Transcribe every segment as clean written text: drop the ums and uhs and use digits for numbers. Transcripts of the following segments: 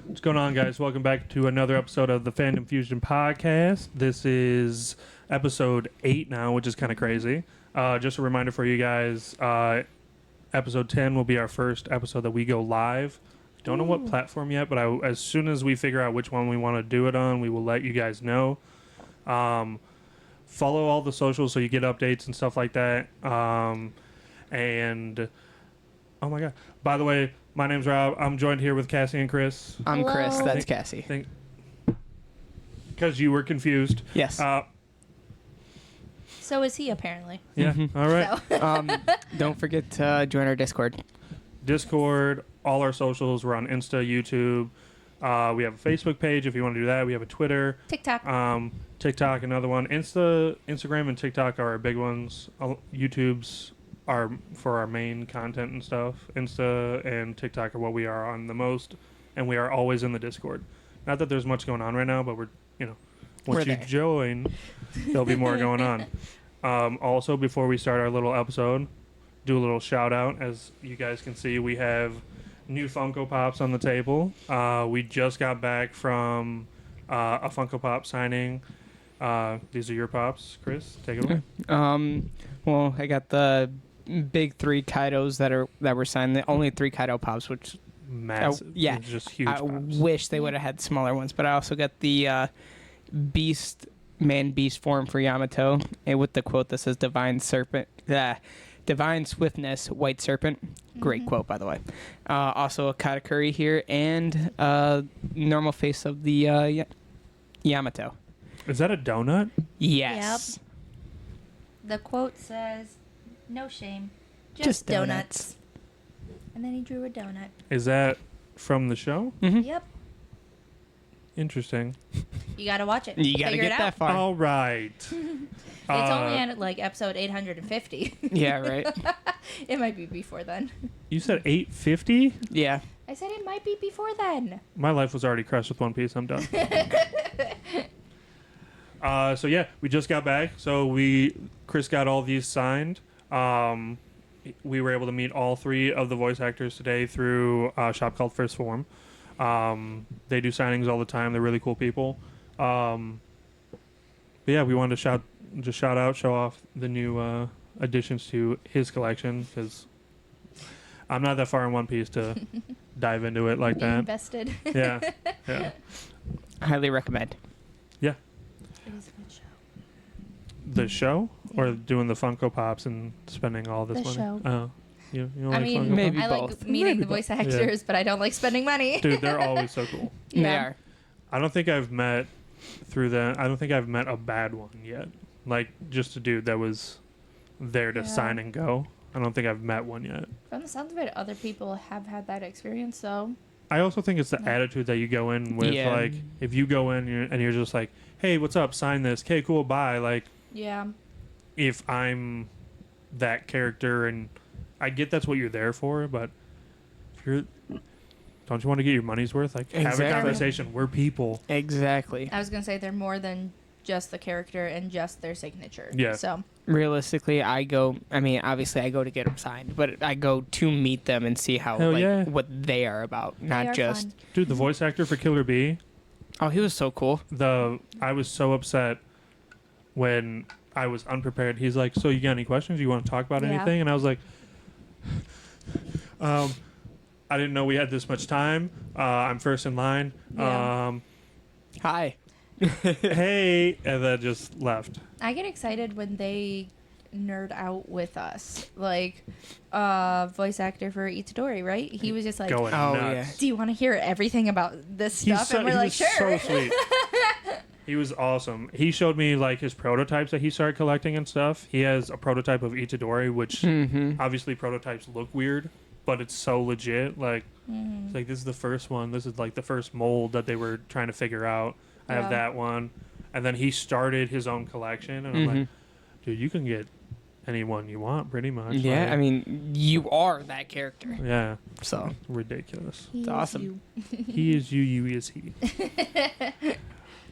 What's going on, guys? Welcome back to another episode of the Fandom Fusion podcast. This is episode 8 now, which is kind of crazy. Just a reminder for you guys, episode 10 will be our first episode that we go live. Don't know what platform yet, but as soon as we figure out which one we want to do it on, we will let you guys know. Follow all the socials so you get updates and stuff like that. And oh my god! By the way, my name's Rob. I'm joined here with Cassie and Chris. I'm Hello. Chris. That's Cassie. Because you were confused. Yes. So is he, apparently. Yeah. Mhm. All right. So. Don't forget to join our Discord. Discord, all our socials. We're on Insta, YouTube. We have a Facebook page if you want to do that. We have a Twitter. TikTok. TikTok, another one. Instagram and TikTok are our big ones. YouTube's are for our main content and stuff. Insta and TikTok are what we are on the most, and we are always in the Discord. Not that there's much going on right now, but once We're you there. join, there'll be more going on. Also, before we start our little episode, do a little shout out. As you guys can see, we have new Funko Pops on the table. We just got back from a Funko Pop signing. These are your pops, Chris. Take it away. Well, I got the big 3 Kaidos that were signed. The only 3 Kaido pops, which Massive. yeah. It's just huge I pops. wish they would have had smaller ones. But I also got the beast form for Yamato, and with the quote that says "Divine Serpent." Divine Swiftness, White Serpent. Great quote, by the way. Also a Katakuri here, and normal face of the Yamato. Is that a donut? Yes. The quote says, "No shame, Just just donuts." And then he drew a donut. Is that from the show? Mm-hmm. Yep. Interesting. You gotta watch it. You gotta Figure get it that out. far. All right. It's only at like episode 850. Yeah, right. It might be before then. You said 850? Yeah. I said it might be before then. My life was already crushed with One Piece. I'm done. So yeah, we just got back. So Chris got all these signed. We were able to meet all 3 of the voice actors today through a shop called First Form. They do signings all the time. They're really cool people. But yeah, we wanted to show off the new additions to his collection, because I'm not that far in One Piece to dive into it like Be that. invested. Yeah, yeah. Highly recommend. It is a good show. The show, or Yeah. doing the Funko Pops and spending all this The money? show. Oh, you don't I like mean, Funko Maybe I like both. meeting Maybe the voice both. actors, but I don't like spending money. Pops? Dude, they're always so cool. They Yeah. are. I don't think I've met a bad one yet. Like, just a dude that was there to Yeah. sign and go. I don't think I've met one yet. From the sounds of it, other people have had that experience, so I also think it's the Yeah. attitude that you go in with. Yeah. Like, if you go in and you're just like, hey, what's up? Sign this. Okay, cool, bye. Like, yeah. if I'm that character, and I get that's what you're there for, but if don't you want to get your money's worth? Like, have a Exactly. conversation. We're people. Exactly. I was gonna say they're more than just the character and just their signature. Yeah. So Realistically, obviously I go to get them signed, but I go to meet them and see how, Hell yeah. what they are about, they not are just. fun. Dude, the voice actor for Killer Bee, Oh, he was so cool. I was so upset when I was unprepared. He's like, so you got any questions? You want to talk about Yeah. anything? And I was like, I didn't know we had this much time. I'm first in line. Yeah. Hi. Hey, and then just left. I get excited when they nerd out with us. Like, voice actor for Itadori, right? He was just like, Going Oh, nuts. "Do you want to hear everything about this He's stuff?" so, and we're he like, was "Sure." so sweet. He was awesome. He showed me like his prototypes that he started collecting and stuff. He has a prototype of Itadori, which Mm-hmm. obviously prototypes look weird, but it's so legit. Like, Mhm. it's like this is the first one. This is like the first mold that they were trying to figure out. I have Yeah. that one, and then he started his own collection, and I'm like, dude, you can get anyone you want, pretty much. Yeah, Like, I mean, you are that character. yeah, So ridiculous. He is awesome. you. He is you, you is he.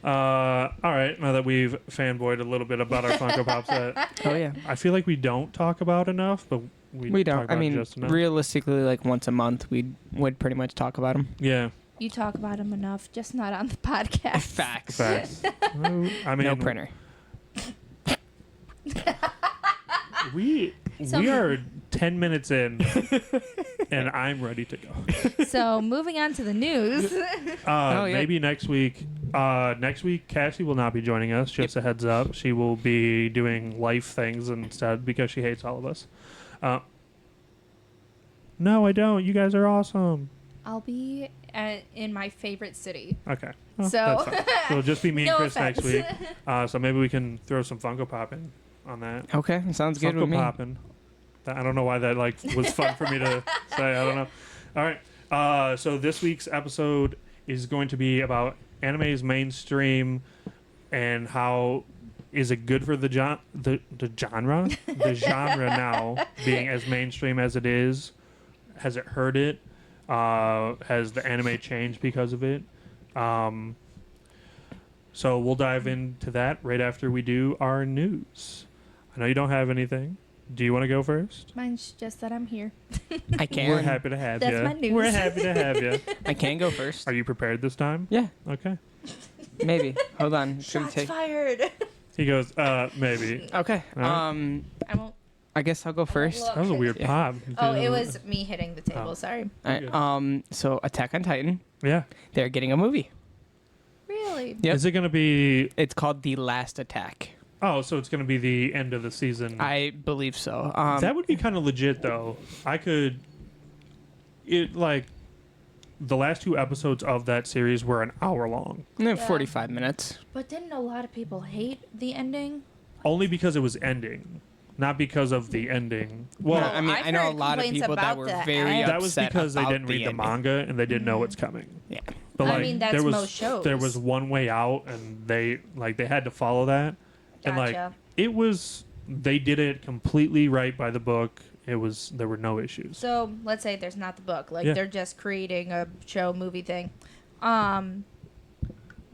All right. Now that we've fanboyed a little bit about our Funko Pop set, Oh yeah. I feel like we don't talk about enough, but We talk don't. I about mean, just enough. realistically, like once a month, we would pretty much talk about them. Yeah. You talk about them enough, just not on the podcast. Facts. Facts. Well, I mean, No printer. We So- are 10 minutes in, and I'm ready to go. So moving on to the news. Oh, yeah. Maybe next week. Next week, Cassie will not be joining us. Just a heads up. She will be doing life things instead because she hates all of us. No, I don't. You guys are awesome. I'll be in my favorite city. Okay. Well, So- that's fine. So it'll just be me and No Chris next week. offense. So maybe we can throw some Funko Pop in on that. Okay, sounds good with Funko me. popping. I don't know why that was fun for me to say. I don't know. All right. So this week's episode is going to be about anime's mainstream and how is it good for the genre the genre now being as mainstream as it is. Has it hurt it? Has the anime changed because of it? So we'll dive into that right after we do our news. I know you don't have anything. Do you want to go first? Mine's just that I'm here. I can. We're happy to have you. That's my news. We're happy to have you. I can go first. Are you prepared this time? Yeah, Okay. maybe. Hold on. Should we Shots take? fired. He goes, maybe. Okay. All right. I won't. I guess I'll go first. look. That was a weird Yeah. pop. Oh, it was me hitting the table. Oh. Sorry. All right, Okay. so Attack on Titan, Yeah. they're getting a movie. Really? Yep. Is it going to be... It's called The Last Attack. Oh, so it's going to be the end of the season. I believe so. That would be kind of legit, though. I could... The last 2 episodes of that series were an hour long. Yeah. 45 minutes. But didn't a lot of people hate the ending? Only because it was ending. Not because of the ending. Well, No, I mean, I've I know a heard lot of complaints people that about were the very end. that was upset because they about didn't read the ending. manga and they didn't know what's coming. Yeah. But I like, mean, that's there was most shows. there was one way out, and they had to follow that, and like Gotcha. it was they did it completely right by the book. There were no issues. So let's say there's not the book, like Yeah. they're just creating a show movie thing.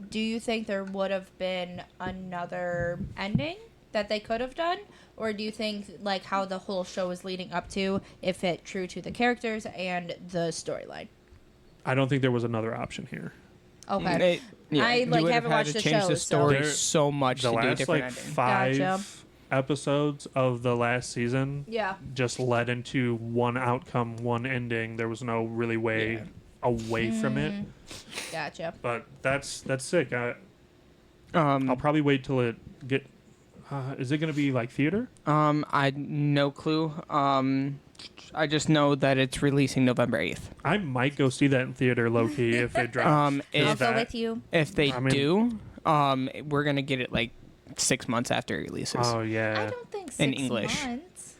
Do you think there would have been another ending that they could have done, or do you think like how the whole show was leading up to, it fit true to the characters and the storyline? I don't think there was another option here. Okay. I, you like, would haven't have had watched to the change show, the so- story There- so much The to do a last different like ending. 5 Gotcha. episodes of the last season Yeah. just led into one outcome, one ending. There was no really way Yeah. away from it. Gotcha. But that's sick. I'll Um, probably wait till it get. Is it gonna be like theater? I no clue. I just know that it's releasing November 8th. I might go see that in theater, low key, if it drops. If I'll go that- with you. If they I mean- do, we're gonna get it like 6 months after it releases. Oh I yeah. don't think 6 In English. months.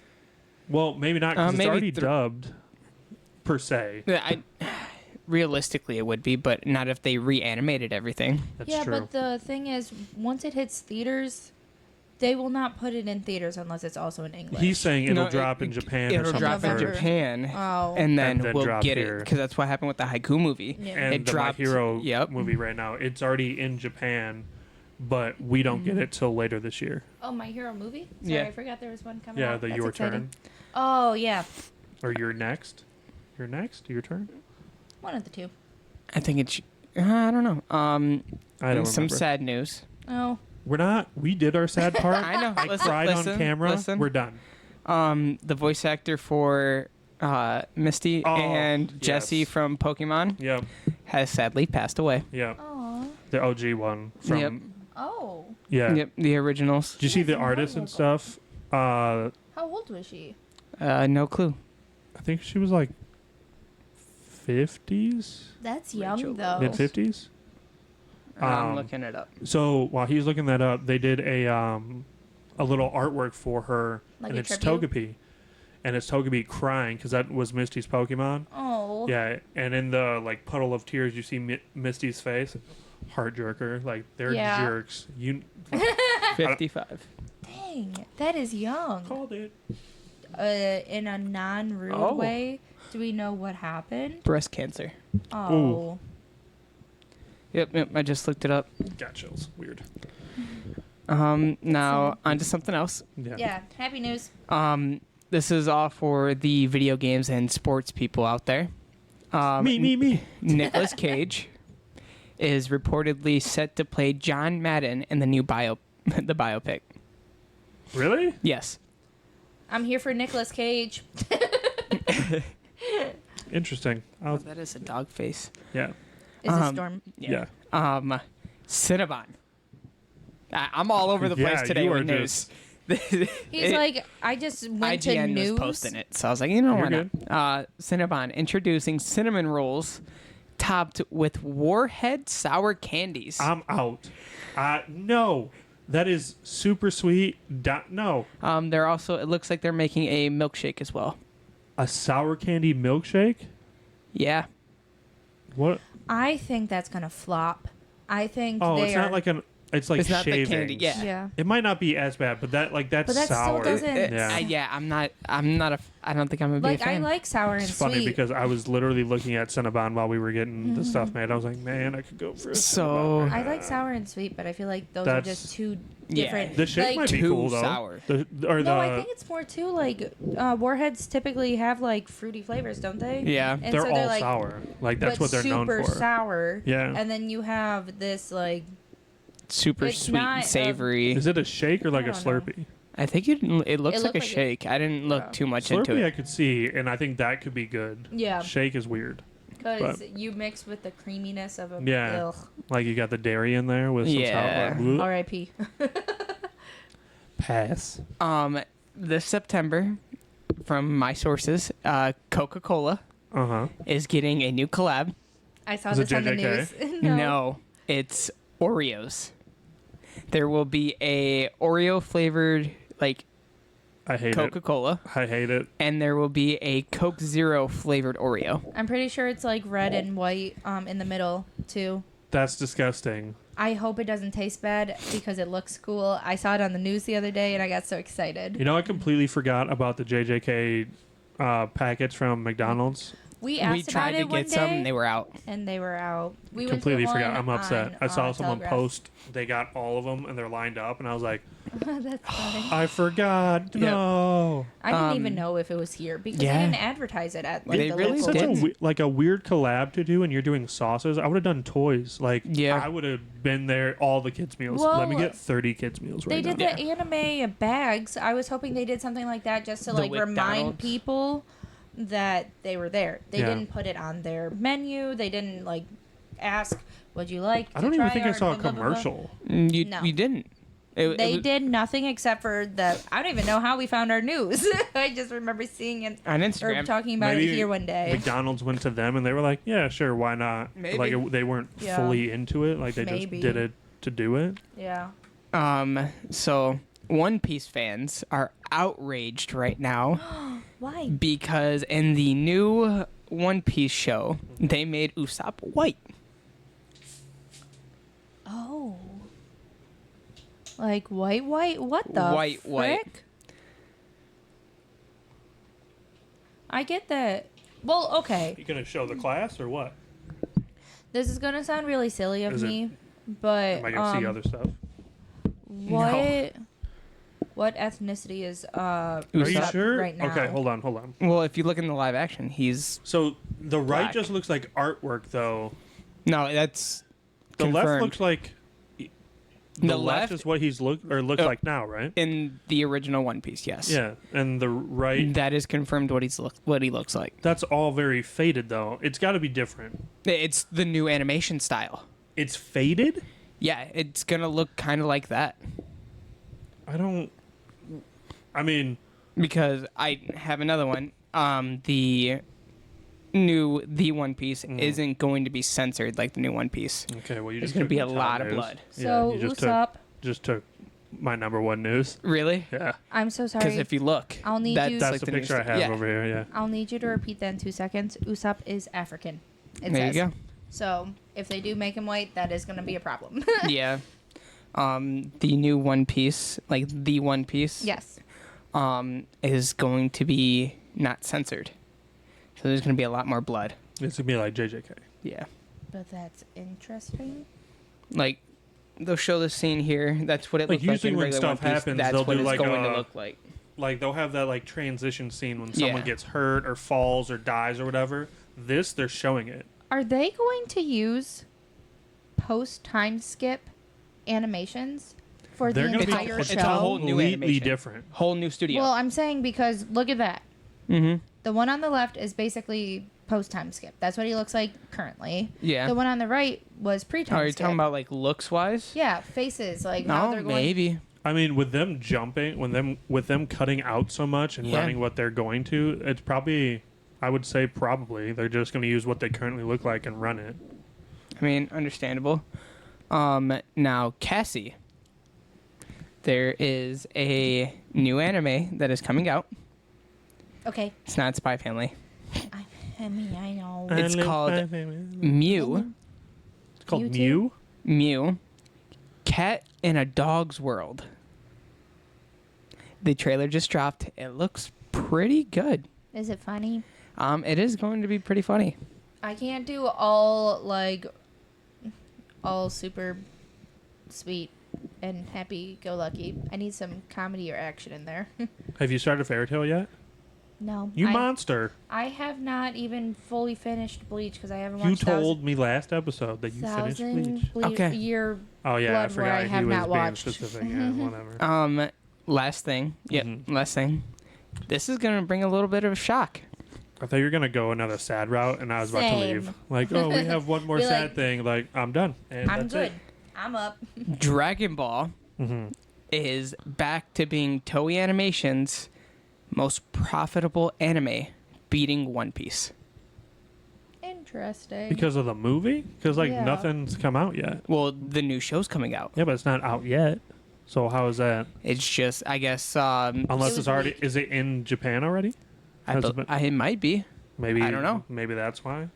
Well, maybe not because it's maybe already dubbed, per se. Yeah, realistically, it would be, but not if they reanimated everything. That's Yeah, true. but the thing is, once it hits theaters, they will not put it in theaters unless it's also in English. He's saying it'll No, drop in Japan or It'll something drop in November. first. Japan, Oh. and then And then we'll drop get it here. because that's what happened with the Haiku movie. Yeah. And It the dropped- My Hero yep. movie right now, it's already in Japan, but we don't get it till later this year. Oh, My Hero movie? Sorry, Yeah. I forgot there was one coming Yeah, out. the That's Your exciting. Turn Oh, yeah. or Your Next. Your Next, Your Turn. One of the two. I think it's. I don't know. I don't some remember. sad news. Oh. We're not. We did our sad part. I know. I Listen- cried listen- on camera. listen. We're done. The voice actor for Misty Oh, and Jessie yes. from Pokemon Yeah, has sadly passed away. yeah. Oh. The OG one from. Yep. Oh. Yeah. Yep, the originals. Did you see the That's artists and wonderful. stuff? How old was she? No clue. I think she was like 50s, That's Rachel young, though. mid 50s. I'm looking it up. So while he's looking that up, they did a little artwork for her, Like and a it's tribute? Togepi, and it's Togepi crying because that was Misty's Pokemon. Oh. Yeah, and in the like puddle of tears, you see Misty's face. Heart jerker, like they're Yeah. jerks. You 55. Dang. That is young. called it. In a non-rude Oh. way, do we know what happened? Breast cancer. Oh. Yep. I just looked it up. Got chills. Weird. Now on to something else. Yeah, happy news. This is all for the video games and sports people out there. Me. Nicolas Cage is reportedly set to play John Madden in the new the biopic. Really? Yes. I'm here for Nicolas Cage. Interesting. That is a dog face. Yeah. Is a storm? Yeah. Cinnabon. I'm all over the place Yeah, today you with are news. He's like, I just went to IGN news. was posting it, so I was like, you know You're why not? Cinnabon introducing cinnamon rolls topped with Warhead sour candies. I'm out. No. That is super sweet. No. They're also, it looks like they're making a milkshake as well. A sour candy milkshake? Yeah. What? I think that's gonna flop. I think Oh, they it's are. not like an. It's like It's not the shavings. candy, yeah. Yeah. It might not be as bad, but that's But that still sour. doesn't- Yeah. I'm not I don't think I'm a big Like I fan. like sour and It's funny sweet. because I was literally looking at Cinnabon while we were getting the stuff made. I was like, man, I could go for a So- Cinnabon. I like sour and sweet, but I feel like those are That's- just two Yeah. different. The shake like, might be Too cool though. sour. No, I think it's more too like Warheads typically have like fruity flavors, don't they? Yeah. And they're so all like, sour. Like that's but what they're known super for. sour. Yeah. And then you have this like Super It's sweet not, and savory. Is it a shake or like a I don't know. Slurpee? I think it looks It like looked a like it. shake. I didn't look Yeah. too much into Slurpee it. I could see, and I think that could be good. yeah, Shake is weird. because you mix with the creaminess of a Yeah. ugh. Like you got the dairy in there with some Yeah. sour. Like, R.I.P. pass. This September, from my sources, Coca-Cola Uh huh. is getting a new collab. I saw Is it this on the JJK? news. No, it's Oreos. There will be a Oreo flavored like I hate Coca-Cola, it. I hate it. and there will be a Coke Zero flavored Oreo. I'm pretty sure it's like red and white in the middle too. That's disgusting. I hope it doesn't taste bad because it looks cool. I saw it on the news the other day and I got so excited. You know, I completely forgot about the JJK packets from McDonald's. We asked We tried about to it one get some, day and they were out. and they were out. We Completely went to forgot. I'm one upset. on, I saw someone Telegraph. post they got all of them and they're lined up, and I was like, That's funny. I forgot. No. I didn't even know if it was here because yeah. they didn't advertise it at like They the really local. Such didn't. like a weird collab to do, and you're doing sauces. I would have done toys. Like, Yeah. I would have been there all the kids meals. Well, Let me get 30 kids meals They right did now. the anime bags. I was hoping they did something like that just to The like remind McDonald's. people that they were there. They Yeah. didn't put it on their menu. They didn't like ask, "Would you like?" I to don't even try think I our saw a blah, blah, blah, blah?" commercial. You No. didn't. It They was did nothing except for the. I don't even know how we found our news. I just remember seeing it on or Instagram. talking about Maybe it here one day. McDonald's went to them and they were like, "Yeah, sure, why not?" Maybe. Like they weren't Yeah. fully into it. Like they Maybe. just did it to do it. Yeah. So One Piece fans are outraged right now Why? because in the new One Piece show, they made Usopp white. Oh. Like white. What the White. frick? I get that. Well, okay. You gonna show the class or what? This is gonna sound really silly of Is it- me, but Am I gonna see other stuff? what ethnicity is Are you Usopp sure? right now? Okay, hold on. Well, if you look in the live action, he's So the right Black. just looks like artwork, though. no, that's The left confirmed. looks like The left left- is what he's looks Oh. like now, right? in the original One Piece. Yes. Yeah, and the right. That is confirmed what what he looks like. That's all very faded, though. It's got to be different. It's the new animation style. It's faded. Yeah, it's gonna look kind of like that I mean, because I have another one. The new One Piece isn't going to be censored like the new One Piece. okay. Well, you There's just gonna took be my a top lot of news. blood. So you just Usopp, took my number one news. Really? Yeah, I'm so Because sorry. if you look, I'll need you- that's like the new picture I st- have yeah. over here. Yeah. I'll need you to repeat that in 2 seconds. Usopp is African. It There you says. go. So if they do make him white, that is gonna be a problem. Yeah. The new One Piece, like the One Piece, yes. is going to be not censored. So there's going to be a lot more blood. It's gonna be like JJK. Yeah. But that's interesting. Like, they'll show the scene here. That's what it Like, looks like usually in when regular stuff One Piece. happens, That's they'll what do it's like going a- to look like. Like they'll have that like transition scene when someone Yeah. gets hurt or falls or dies or whatever. This they're showing it. Are they going to use post time skip animations for They're the gonna be entire it's show? a whole new completely animation. different. Whole new studio. Well, I'm saying because look at that. mm-hmm. The one on the left is basically post time skip. That's what he looks like currently. Yeah. The one on the right was pre time Are you skip. talking about like looks wise? Yeah, faces like how No, they're going. maybe. I mean, with them jumping, with them cutting out so much and Yeah. running what they're going to, it's probably, I would say probably they're just going to use what they currently look like and run it. I mean, understandable. Now Cassie. There is a new anime that is coming out. Okay. It's not Spy Family. I mean, I know. It's called Mew. It's called Mewtwo? Mew. Mew. Cat in a Dog's World. The trailer just dropped. It looks pretty good. Is it funny? It is going to be pretty funny. I can't do all super sweet and happy go lucky. I need some comedy or action in there. Have you started Fairy Tail yet? No. You I, monster! I have not even fully finished Bleach because I haven't You watched told me last episode that you finished Bleach. Okay. Year. Oh yeah, I Blood War I forgot he have was not being watched. specific. Yeah, whatever. Last thing. Yep, Mhm. last thing. This is going to bring a little bit of a shock. I thought you were gonna go another sad route, and I was about to Same. leave. Like, oh, we have one more Be sad like, thing. Like, I'm done. And I'm that's good. I'm up. Dragon Ball is back to being Toei Animation's most profitable anime, beating One Piece. Interesting. Because of the movie? Because like Yeah. nothing's come out yet. Well, the new show's coming out. Yeah, but it's not out yet. So how is that? It's just, I guess, Unless It it's was already. leaked. Is it in Japan already? Has it been- it might be. Maybe I don't know. Maybe that's why.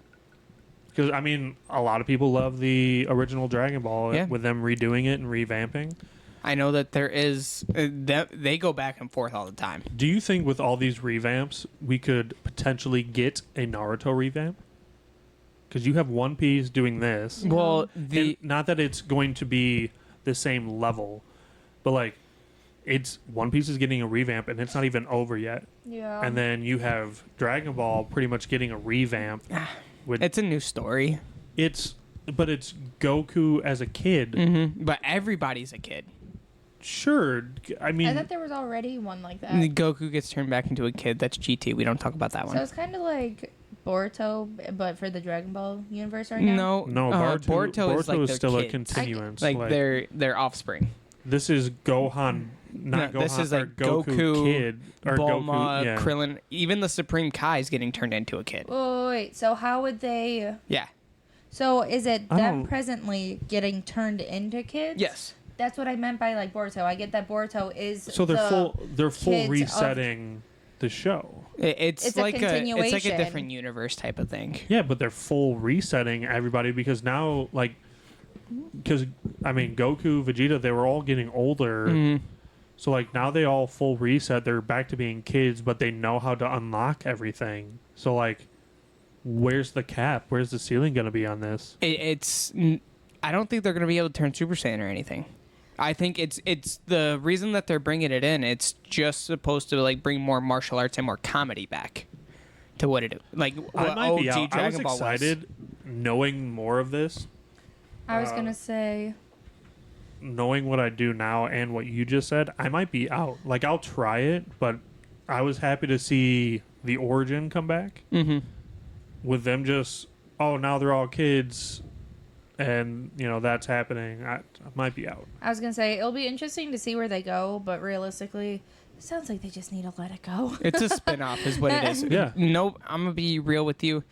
Because I mean, a lot of people love the original Dragon Ball Yeah. with them redoing it and revamping. I know that there is, they go back and forth all the time. Do you think with all these revamps, we could potentially get a Naruto revamp? Because you have One Piece doing this. Well, And not that it's going to be the same level, but like, it's One Piece is getting a revamp and it's not even over yet. Yeah. And then you have Dragon Ball pretty much getting a revamp. With it's a new story. but it's Goku as a kid. But everybody's a kid. Sure, I mean, I thought there was already one like that. Goku gets turned back into a kid. That's GT. We don't talk about that So one. it's kind of like Boruto, but for the Dragon Ball universe right now. No, Boruto is like is their still a kids. continuance. Like their offspring. This is Gohan, not No, Gohan. this is or like Goku, Goku, kid or Bulma, Goku. Yeah. Krillin, even the Supreme Kai is getting turned into a kid. Wait, so how would they? Yeah. So is it I them don't- presently getting turned into kids? Yes. That's what I meant by like Boruto. I get that Boruto is So they're the full kids of- resetting the show. It's It's a like it's like a continuation. different universe type of thing. Yeah, but they're full resetting everybody because now because I mean Goku, Vegeta, they were all getting older. Mm-hmm. So like now they all full reset. They're back to being kids, but they know how to unlock everything. So like, where's the cap? Where's the ceiling going to be on this? I don't think they're going to be able to turn Super Saiyan or anything. I think it's the reason that they're bringing it in. It's just supposed to like bring more martial arts and more comedy back to what it like. I What might be OG out. I was Dragon Ball excited knowing more of this, I was gonna say. knowing what I do now and what you just said. I might be out. Like I'll try it, but I was happy to see the origin come back with them just now they're all kids. And that's happening. I might be out. I was gonna say it'll be interesting to see where they go, but realistically, it sounds like they just need to let it go. It's a spin-off is what it is. Yeah. No, I'm going to be real with you.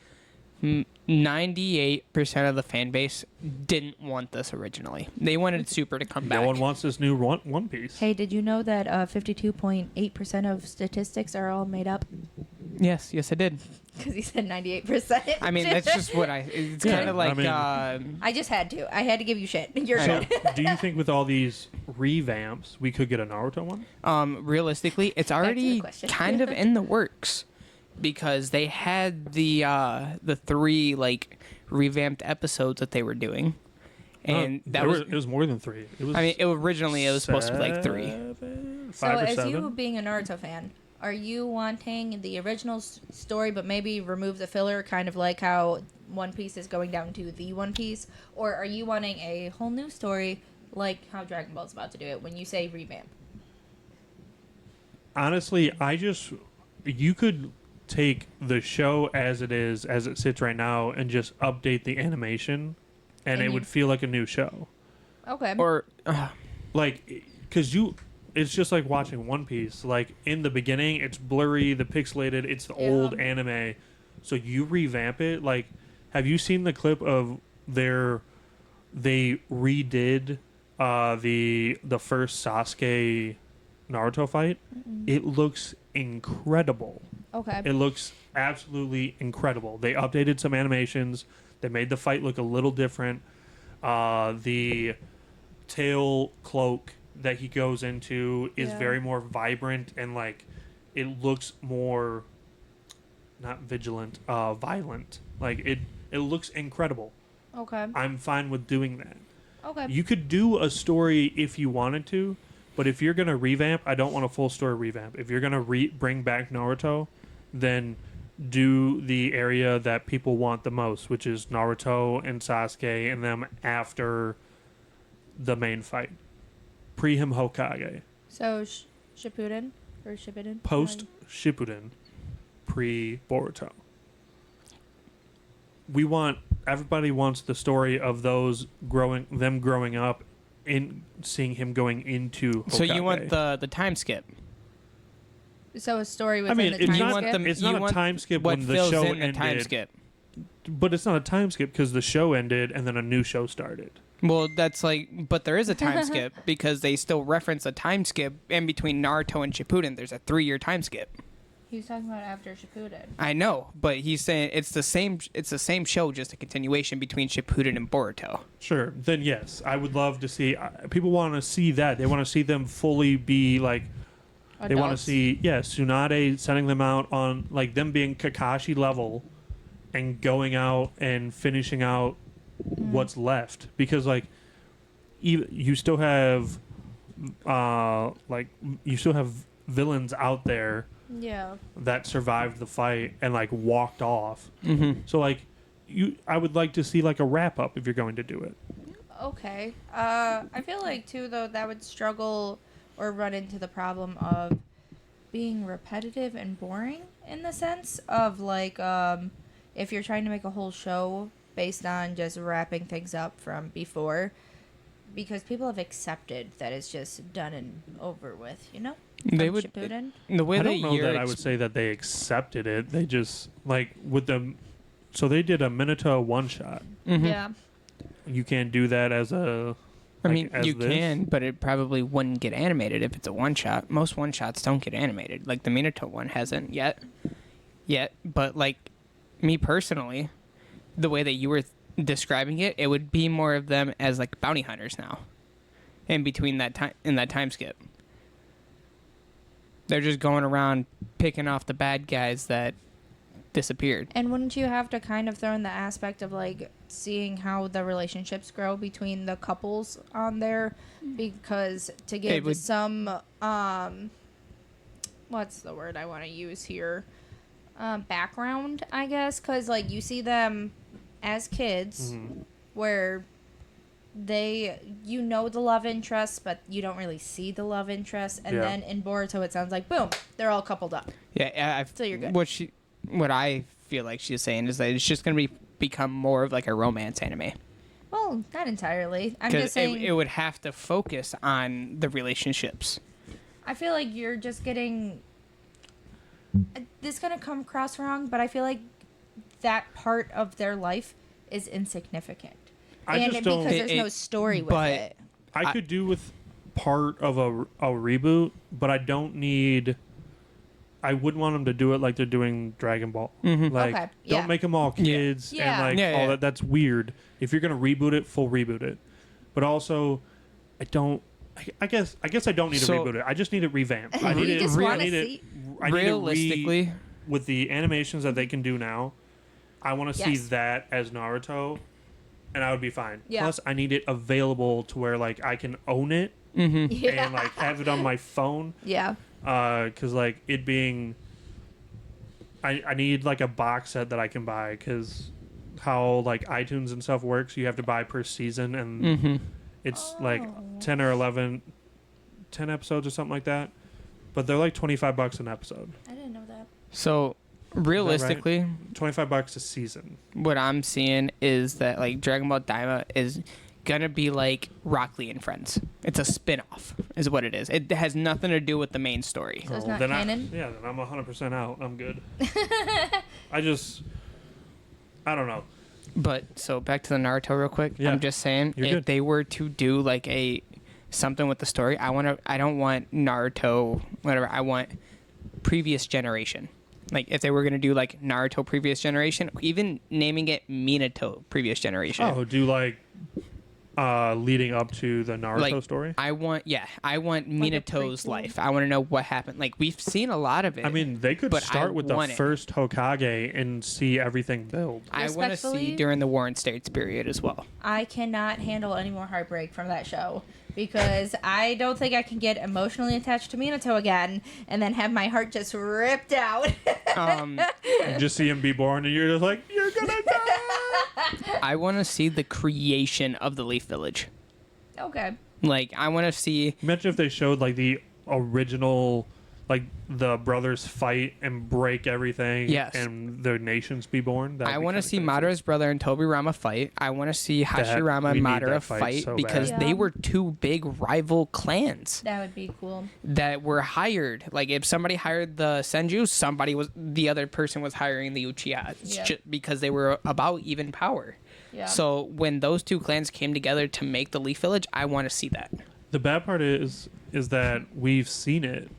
98% of the fan base didn't want this originally. They wanted Super to come back. No one wants this new One Piece. Hey, did you know that 52.8% of statistics are all made up? Yes, I did. Because he said 98%. I mean, that's just what it's Yeah, kind of like I mean- I just had to. I had to give you shit. You're I know. good. Do you think with all these revamps, we could get a Naruto one? realistically, it's to the already question. kind of in the works because they had the 3 like revamped episodes that they were doing, and that was. It was more than 3. It was. I mean, originally it was supposed to be like 3. 5 So, or as 7. you being a Naruto fan, are you wanting the original story, but maybe remove the filler, kind of like how One Piece is going down to the One Piece, or are you wanting a whole new story, like how Dragon Ball's about to do it when you say revamp? Honestly, you could take the show as it is, as it sits right now, and just update the animation, and it would feel like a new show. Okay. Or Like, because it's just like watching One Piece. Like, in the beginning, it's blurry, the pixelated, it's the old anime. So you revamp it. Like, have you seen the clip of they redid the first Sasuke Naruto fight? It looks incredible. Okay. It looks absolutely incredible. They updated some animations. They made the fight look a little different. The tail cloak that he goes into is Yeah. very more vibrant, and like it looks more not vigilant, violent. Like it looks incredible. Okay. I'm fine with doing that. Okay. You could do a story if you wanted to, but if you're gonna revamp, I don't want a full story revamp. If you're gonna bring back Naruto, then do the area that people want the most, which is Naruto and Sasuke and them after the main fight, pre him Hokage, So Shippuden or Shippuden? post Shippuden, pre Boruto. Everybody wants the story of them growing up, in seeing him going into Hokage. so you want the time skip? So a story I within mean, the it's time not, want skip? them- it's you not a want time skip What when the fills show in the ended, time skip? but it's not a time skip because the show ended and then a new show started. Well, that's like, but there is a time skip because they still reference a time skip in between Naruto and Shippuden. There's a 3-year time skip. He was talking about after Shippuden. I know, but he's saying it's the same. It's the same show, just a continuation between Shippuden and Boruto. Sure, then yes, I would love to see. People want to see that. They want to see them fully be like. They want to Adults. see, Tsunade sending them out on like them being Kakashi level, and going out and finishing out what's left, because like you still have villains out there Yeah. that survived the fight and like walked off. Mm-hmm. So like I would like to see like a wrap up if you're going to do it. Okay. I feel like too though that would struggle or run into the problem of being repetitive and boring in the sense of like if you're trying to make a whole show based on just wrapping things up from before, because people have accepted that it's just done and over with, you know? They From would Shippuden. the way I that don't know you're that I would say that they accepted it. They just like with them. So they did a Minato one shot. Mhm. Yeah. You can't do that as a. I like, mean, as you this. can, but it probably wouldn't get animated if it's a one shot. Most one shots don't get animated. Like the Minato one hasn't yet. But like me personally, the way that you were describing it, it would be more of them as like bounty hunters now. In between that time, in that time skip, they're just going around picking off the bad guys that disappeared. And wouldn't you have to kind of throw in the aspect of like seeing how the relationships grow between the couples on there? Because to give would- some what's the word I want to use here? Background, I guess, because like you see them as kids where you know the love interest, but you don't really see the love interest, and Yeah. then in Boruto it sounds like boom, they're all coupled up. Yeah, So you're good. What I feel like she's saying is that it's just gonna become more of like a romance anime. Well, not entirely. I'm Because just saying. it would have to focus on the relationships. I feel like you're just getting. This is gonna come across wrong, but I feel like that part of their life is insignificant, I and just because don't. there's no story with but- it. I could do with part of a reboot, but I don't need. I wouldn't want them to do it like they're doing Dragon Ball. Mm-hmm. Like, Okay, yeah. don't make them all kids Yeah. and like Yeah, all yeah. that. That's weird. If you're gonna reboot it, full reboot it. But also, I don't. I guess I don't need to So- reboot it. I just need it revamped. I You need it. just I wanna need it. see- I need it Realistically, with the animations that they can do now. I want to see Yes. that as Naruto, and I would be fine. Yeah. Plus, I need it available to where like I can own it Yeah. and like have it on my phone. Yeah. Because like it being, I need like a box set that I can buy because how like iTunes and stuff works, you have to buy per season, and it's like Oh. 10 or 11, 10 episodes or something like that. But they're like $25 an episode. I didn't know that. So realistically, $25 a season. what I'm seeing is that like Dragon Ball Daima is gonna be like Rock Lee and Friends. It's a spin-off, is what it is. It has nothing to do with the main story. So it's Oh, not then canon? then I'm 100% out. I'm good. I don't know. But so back to the Naruto real quick. Yeah. I'm just saying, You're if good. they were to do like a something with the story, I don't want Naruto whatever. I want previous generation. Like if they were gonna do like Naruto previous generation, even naming it Minato previous generation. Oh, do like leading up to the Naruto Like, story? I want Like a Minato's prequel? life. I want to know what happened. Like we've seen a lot of it. I mean, they could but I start with the want it. first Hokage and see everything build. I want to see Respectfully- during the Warren States period as well. I cannot handle any more heartbreak from that show because I don't think I can get emotionally attached to Minato again and then have my heart just ripped out. You just see him be born, and you're just like, you're gonna die. I want to see the creation of the Leaf Village. Okay. Like I want to see. Imagine if they showed like the original, like the brothers fight and break everything, Yes. and their nations be born. That'd I be want to kinda see crazy. Madara's brother and Tobirama fight. I want to see Hashirama we and need Madara that fight fight so because bad. they Yeah. were two big rival clans That would be cool. that were hired. Like if somebody hired the Senju, the other person was hiring the Uchiha Yeah. because they were about even power. Yeah. So when those two clans came together to make the Leaf Village, I want to see that. The bad part is that we've seen it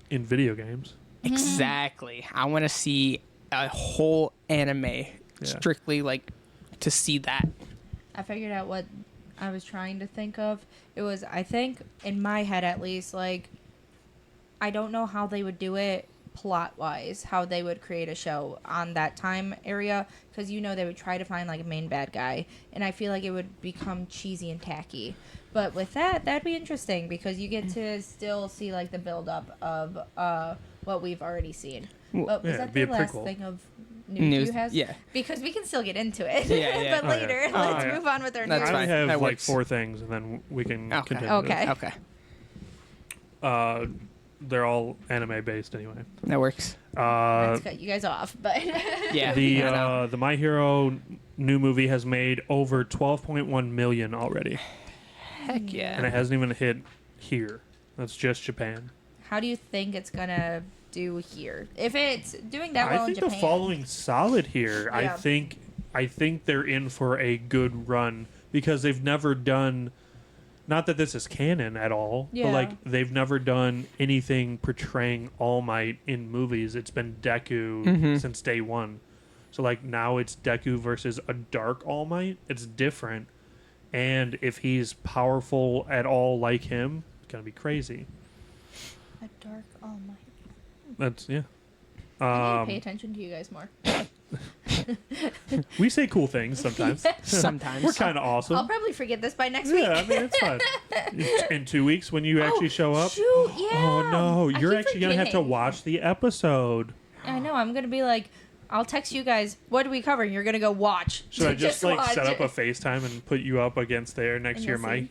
in video games. Exactly. I want to see a whole anime strictly like to see that. I figured out what I was trying to think of. It was, I think, in my head at least, like, I don't know how they would do it plot wise, how they would create a show on that time area, because they would try to find like a main bad guy, and I feel like it would become cheesy and tacky. But with that'd be interesting because you get to still see like the build up of what we've already seen. But was yeah, that be the a last prequel. thing of news you has? Yeah. Because we can still get into it. Yeah, yeah. But Oh, yeah. later, Oh, let's yeah. move on with our That's news. I fine. have That like works. 4 things, and then we can Okay. continue. Okay. Okay. They're all anime based anyway. That works. Let's cut you guys off, but Yeah. The I know. the My Hero new movie has made over 12.1 million already, Heck and yeah. it hasn't even hit here. That's just Japan. how do you think it's gonna do here? If it's doing that well I think in the Japan, following's solid here. Yeah. I think they're in for a good run because they've never done. Not that this is canon at all, Yeah. but like they've never done anything portraying All Might in movies. It's been Deku since day one. So like now it's Deku versus a dark All Might. It's different. And if he's powerful at all like him, it's gonna be crazy. a dark All Might. That's yeah. I need to pay attention to you guys more. We say cool things sometimes. Sometimes. We're kind of awesome. I'll probably forget this by next week. Yeah, I mean it's fine. In 2 weeks when you actually show up. Shoot, yeah. Oh no, I you're keep actually gonna have to forgetting. watch the episode. I know. I'm gonna be like, I'll text you guys. What do we cover? And you're gonna go watch. Should I just like watch. set up a FaceTime and put you up against there next And to your you'll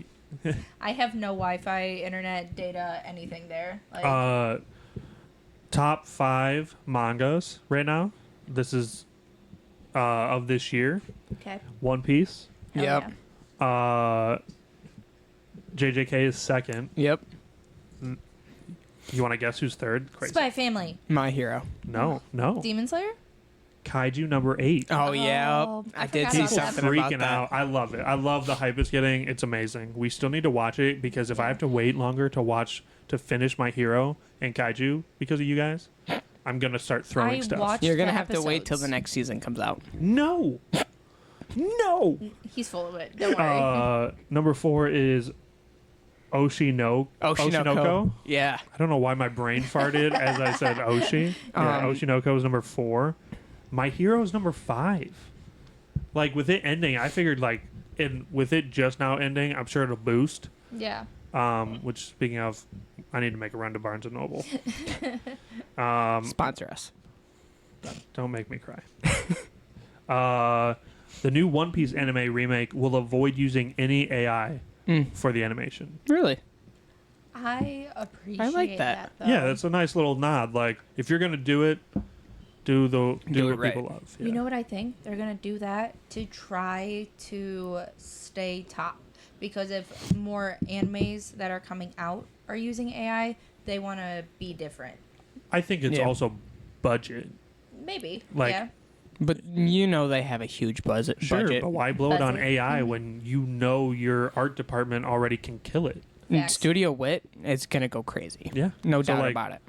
mic? I have no Wi-Fi, internet, data, anything there. Like, Top 5 mangas right now. This is of this year. okay. One Piece. Hell Yep. yeah. JJK is second. Yep. You want to guess who's third? Crazy. Spy Family. My hero. No. Demon Slayer. Kaiju number 8. Oh, yeah. Oh, I I did forgot see about People that. something about freaking that. out. I love it. I love the hype it's getting. It's amazing. We still need to watch it because if I have to wait longer to finish My Hero and Kaiju because of you guys, I'm gonna start throwing I stuff. watched- You're gonna the have to wait till the episodes. next season comes out. No. He's full of it. Don't worry. Number 4 is Oshinoko. Yeah. I don't know why my brain farted as I said Oshi. Yeah, Um, Oshinoko is number 4. My Hero's number 5. Like with it ending, I figured like, and with it just now ending, I'm sure it'll boost. Yeah. Which speaking of, I need to make a run to Barnes and Noble. Sponsor us. Don't make me cry. The new One Piece anime remake will avoid using any AI for the animation. Really? I appreciate like that. that though. Yeah, that's a nice little nod. Like, if you're gonna do it, do Do what it right. people love. You know what I think? They're going to do that to try to stay top. Because if more animes that are coming out are using AI, they want to be different. I think it's Yeah. also budget. Maybe. Like- yeah. But you know they have a huge budget. Sure, budget. but why blow it on Budget. AI when you know your art department already can kill it? And Facts. Studio Wit is gonna go crazy. Yeah, No So, doubt like, about it.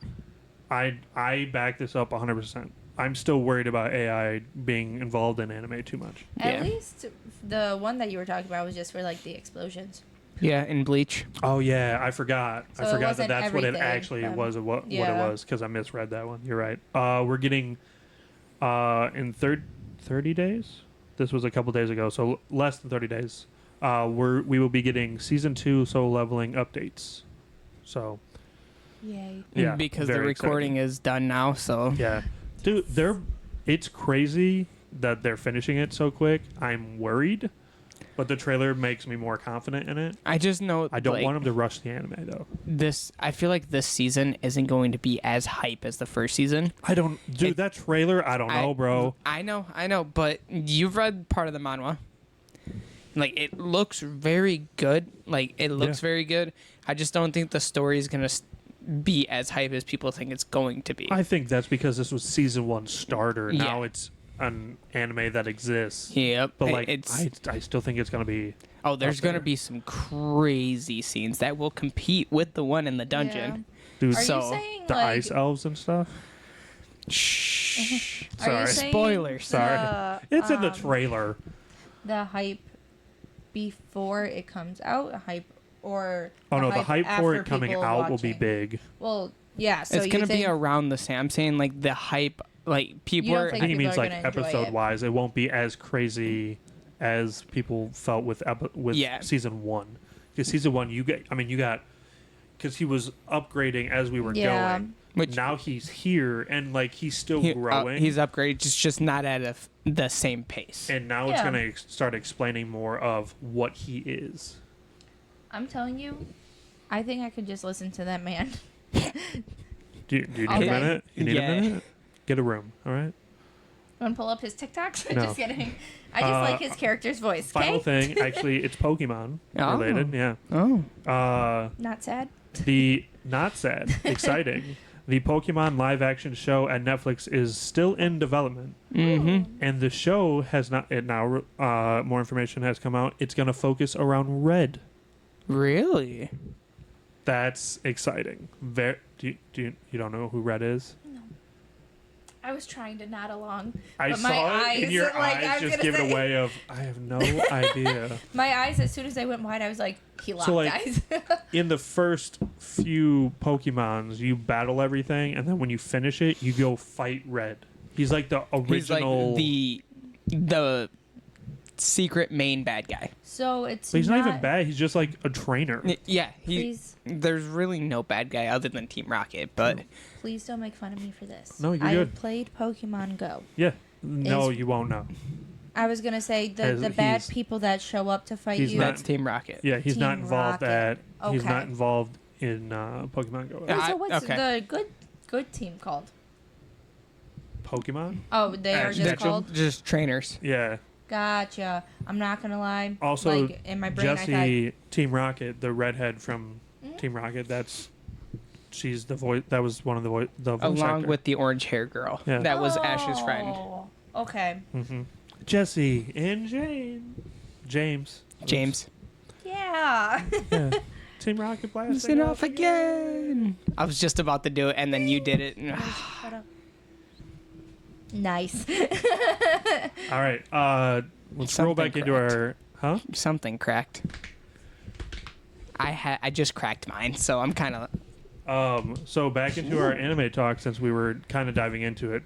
I back this up 100%. I'm still worried about AI being involved in anime too much. At Yeah. least the one that you were talking about was just for like the explosions. Yeah, in Bleach. Oh yeah, I forgot. So I it forgot that wasn't that's what it everything, actually was. What it yeah. was because I misread that one. You're right. We're getting in 30 days. This was a couple days ago, so less than 30 days. We will be getting season 2 Solo Leveling updates. So Yay. yeah, Because the very recording is done now, so exciting. Yeah, dude, it's crazy that they're finishing it so quick. I'm worried, but the trailer makes me more confident in it. I just know I don't like, want them to rush the anime though. I feel like this season isn't going to be as hype as the first season. I don't, dude. That trailer, I don't know, bro. I know, but you've read part of the manhwa. Like it looks very good. Like it looks Yeah. very good. I just don't think the story is gonna be as hype as people think it's going to be. I think that's because this was season 1 starter. Yeah. Now it's an anime that exists. Yep. But like, it's I still think it's gonna be. there's up gonna there. be some crazy scenes that will compete with the one in the dungeon. Dude, Are So, you saying the like ice elves and stuff. Shh. Are Sorry. you saying Spoilers. Sorry. It's in the trailer. The hype before it comes out, hype or Oh no, the hype for after it coming people out will be watching? big. Well, yeah. So It's you gonna think, be around the same. I'm saying like the hype, like people You don't are. I think think he people means are like gonna enjoy episode it. wise. It won't be as crazy as people felt with Yeah. season 1. Because season 1, you got because he was upgrading as we were Yeah. going. Which- now he's here and like he's still he- growing. he's upgraded, just not at the same pace. and now it's Yeah. gonna start explaining more of what he is. I'm telling you, I think I could just listen to that man. Do you need Okay. a minute? You need Yeah. a minute? Get a room, all right? Want to pull up his TikToks? No. Just kidding. I just like his character's voice. Final Okay. thing, actually, it's Pokemon Oh. related. Yeah. Oh, Not sad. The not sad, exciting. The Pokemon live action show at Netflix is still in development, mm-hmm. and the show has not. It now more information has come out. It's going to focus around Red. Really? That's exciting. You don't know who Red is? I was trying to nod along. I But my saw it in eyes, your like, I eyes was just gonna give it say- away of I have no idea. My eyes, as soon as they went wide, I was like, he locked So, like, eyes. In the first few Pokemons, you battle everything, and then when you finish it, you go fight Red. He's like the He's like original. the secret main bad guy. So it's But he's not even bad. He's just like a trainer. Yeah, Please, there's really no bad guy other than Team Rocket, but please don't make fun of me for this. No, you're I good. played Pokemon Go. Yeah. No, Is- you won't know. I was gonna say the As bad he's- people that show up to fight he's you. not- that's Team Rocket. Yeah, he's not Team involved Rocket. He's not Okay. involved in Pokemon Go. Yeah. So what's okay. the good team called? Pokemon? Oh, they are just Action. called. Just trainers. Yeah. Gotcha. I'm not gonna lie. Also, like in my brain, I thought Jessie, Team Rocket, the redhead from Mhm. Team Rocket. She's the voice. That was one of the voice. Along actor. with the orange hair girl. Yeah. That was Ash's friend. Oh, okay. Jesse and James. James. Yeah. Yeah. Team Rocket blasting Listen off again. I was just about to do it, and then you did it. Shut up. Nice. All right. Let's roll Something back into cracked. our. Something cracked. I just cracked mine, so I'm kind of. So back into our anime talk since we were kind of diving into it.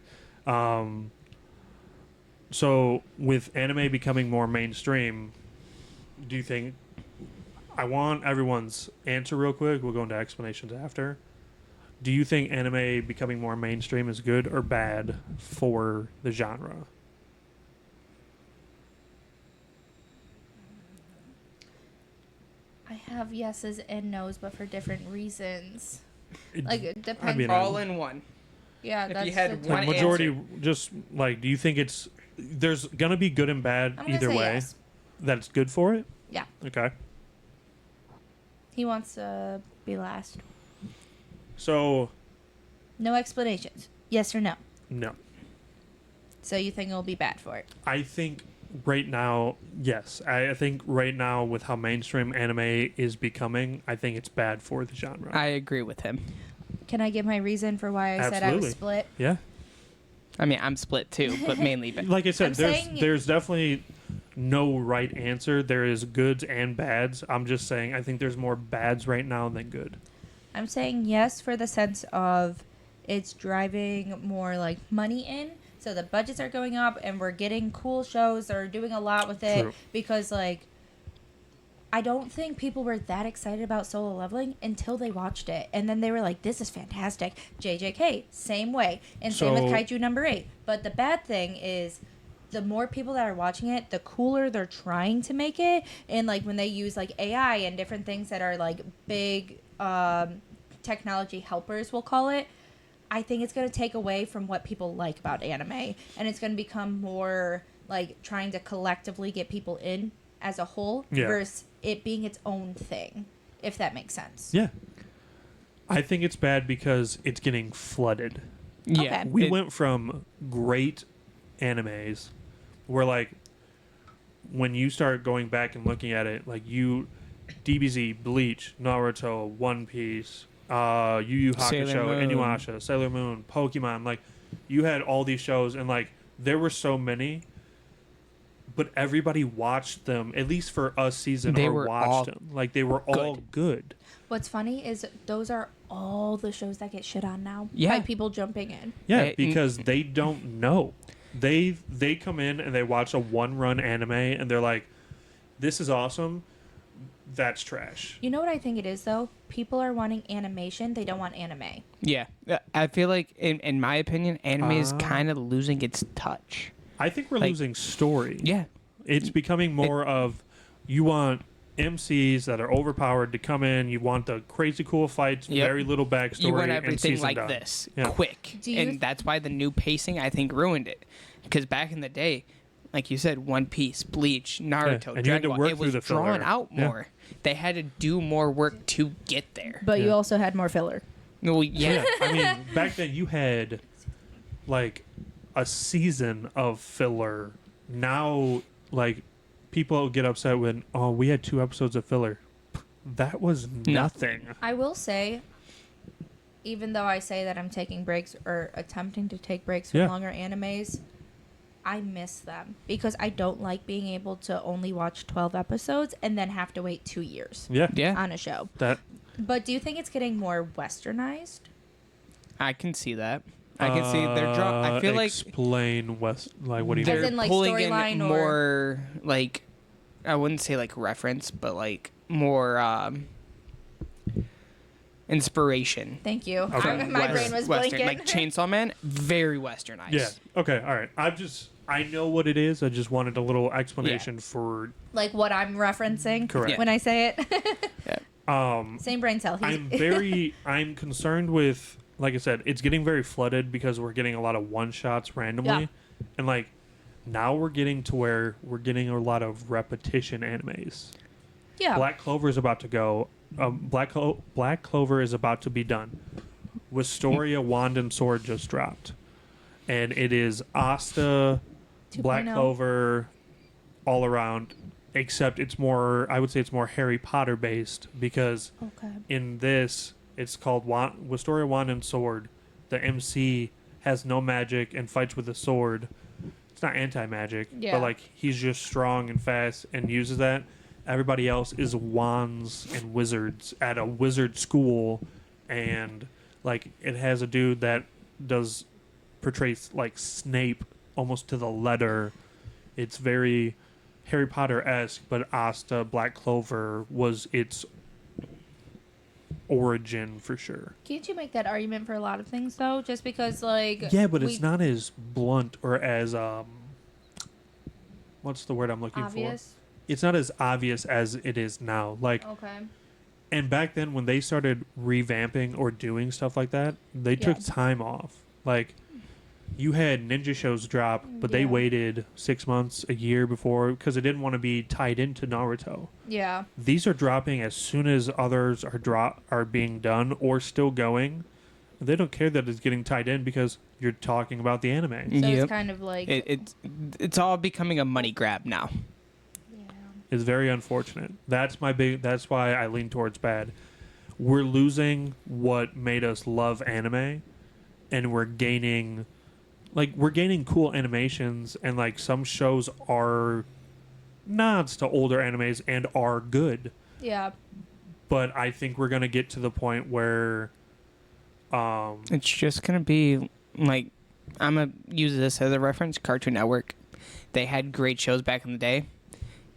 So with anime becoming more mainstream, do you think? I want everyone's answer real quick. We'll go into explanations after. Do you think anime becoming more mainstream is good or bad for the genre? I have yeses and nos, but for different reasons. It- Like it depends. mean, All in one. Yeah, if that's you had the one like tough majority, answer. just like, do you think it's there's gonna be good and bad I'm gonna either say way? yes. That's good for it. Yeah. Okay. He wants to be last. So No explanations. Yes or no. no, So you think it'll be bad for it? I think right now, yes. I think right now with how mainstream anime is becoming, I think it's bad for the genre. I agree with him. Can I give my reason for why I said I was Absolutely. split? Yeah. I mean, I'm split too, but mainly. Like I said, I'm there's saying- there's definitely no right answer. There is goods and bads. I'm just saying I think there's more bads right now than good. I'm saying yes for the sense of it's driving more like money in. So the budgets are going up and we're getting cool shows that are doing a lot with it True. because like I don't think people were that excited about Solo Leveling until they watched it. And then they were like, this is fantastic. JJK, same way. And same with So- Kaiju number 8. But the bad thing is the more people that are watching it, the cooler they're trying to make it. And like when they use like AI and different things that are like big technology helpers, we'll call it, I think it's going to take away from what people like about anime. And it's going to become more like trying to collectively get people in as a whole Yeah. versus it being its own thing, if that makes sense. Yeah. I think it's bad because it's getting flooded. Yeah, Okay. We went from great animes where like when you start going back and looking at it, like DBZ, Bleach, Naruto, One Piece, Yu Yu Sailor Hakusho, Moon. Inuyasha, Sailor Moon, Pokemon, like you had all these shows and like there were so many, but everybody watched them at least for a season They or were watched all them. Like they were all good. What's funny is those are all the shows that get shit on now Yeah. by people jumping in. Yeah, They- because they don't know. They come in and they watch a one-run anime and they're like, "This is awesome." That's trash. You know what I think it is though? People are wanting animation; they don't want anime. Yeah, I feel like, in my opinion, anime is Ah. kind of losing its touch. I think we're Like- losing story. Yeah, It's becoming more of you want MCs that are overpowered to come in. You want the crazy cool fights, Yep. very little backstory, you want and everything season like done. this, Yeah. quick, Do you and that's why the new pacing I think ruined it. Because back in the day, like you said, One Piece, Bleach, Naruto, and you had Dragon to Ball, work it through was the drawn filler. out Yeah. more. They had to do more work to get there. But you Yeah. also had more filler. Well, yeah, I mean, back then you had like a season of filler. Now, like people get upset when, oh, we had 2 episodes of filler. That was nothing. I will say, even though I say that I'm taking breaks or attempting to take breaks from Yeah. longer animes, I miss them because I don't like being able to only watch 12 episodes and then have to wait 2 years Yeah, yeah, on a show. that But do you think it's getting more westernized? I can see that. I can see they're draw. I feel like explain West. Like, what do you they're As mean? in, like, pulling in storyline or- more like, I wouldn't say like reference, but like more inspiration. Thank you. Okay. My brain was Western, blinking. like Chainsaw Man, very westernized. Yeah. Okay. All right. I know what it is. I just wanted a little explanation for. Like what I'm referencing Correct. when I say it. Same brain cell. I'm concerned with, like I said, it's getting very flooded because we're getting a lot of one shots randomly, Yeah. and like now we're getting to where we're getting a lot of repetition animes. Yeah. Black Clover is about to go. Black Clover is about to be done. Wisteria Wand and Sword just dropped, and it is Asta, Black 2.0. Clover, all around. Except it's more, I would say it's more Harry Potter based because Okay. in this it's called Wisteria Wand and Sword. The MC has no magic and fights with a sword. It's not anti-magic, Yeah. but like he's just strong and fast and uses that. Everybody else is wands and wizards at a wizard school, and like it has a dude that portrays like Snape almost to the letter. It's very Harry Potter-esque, but Asta Black Clover was its origin for sure. Can't you make that argument for a lot of things though? Just because like Yeah, but it's not as blunt or as what's the word I'm looking for? obvious. It's not as obvious as it is now. Like, Okay. and back then when they started revamping or doing stuff like that, they took Yeah. time off. Like, you had ninja shows drop, but they Yeah. waited 6 months, a year before because they didn't want to be tied into Naruto. Yeah. These are dropping as soon as others are being done or still going. They don't care that it's getting tied in because you're talking about the anime. So Yep. it's kind of like It's all becoming a money grab now. yeah. It's very unfortunate. That's why I lean towards bad. We're losing what made us love anime, and we're gaining cool animations, and like some shows are nods to older animes and are good. Yeah. But I think we're gonna get to the point where It's just gonna be like, I'm gonna use this as a reference. Cartoon Network, they had great shows back in the day.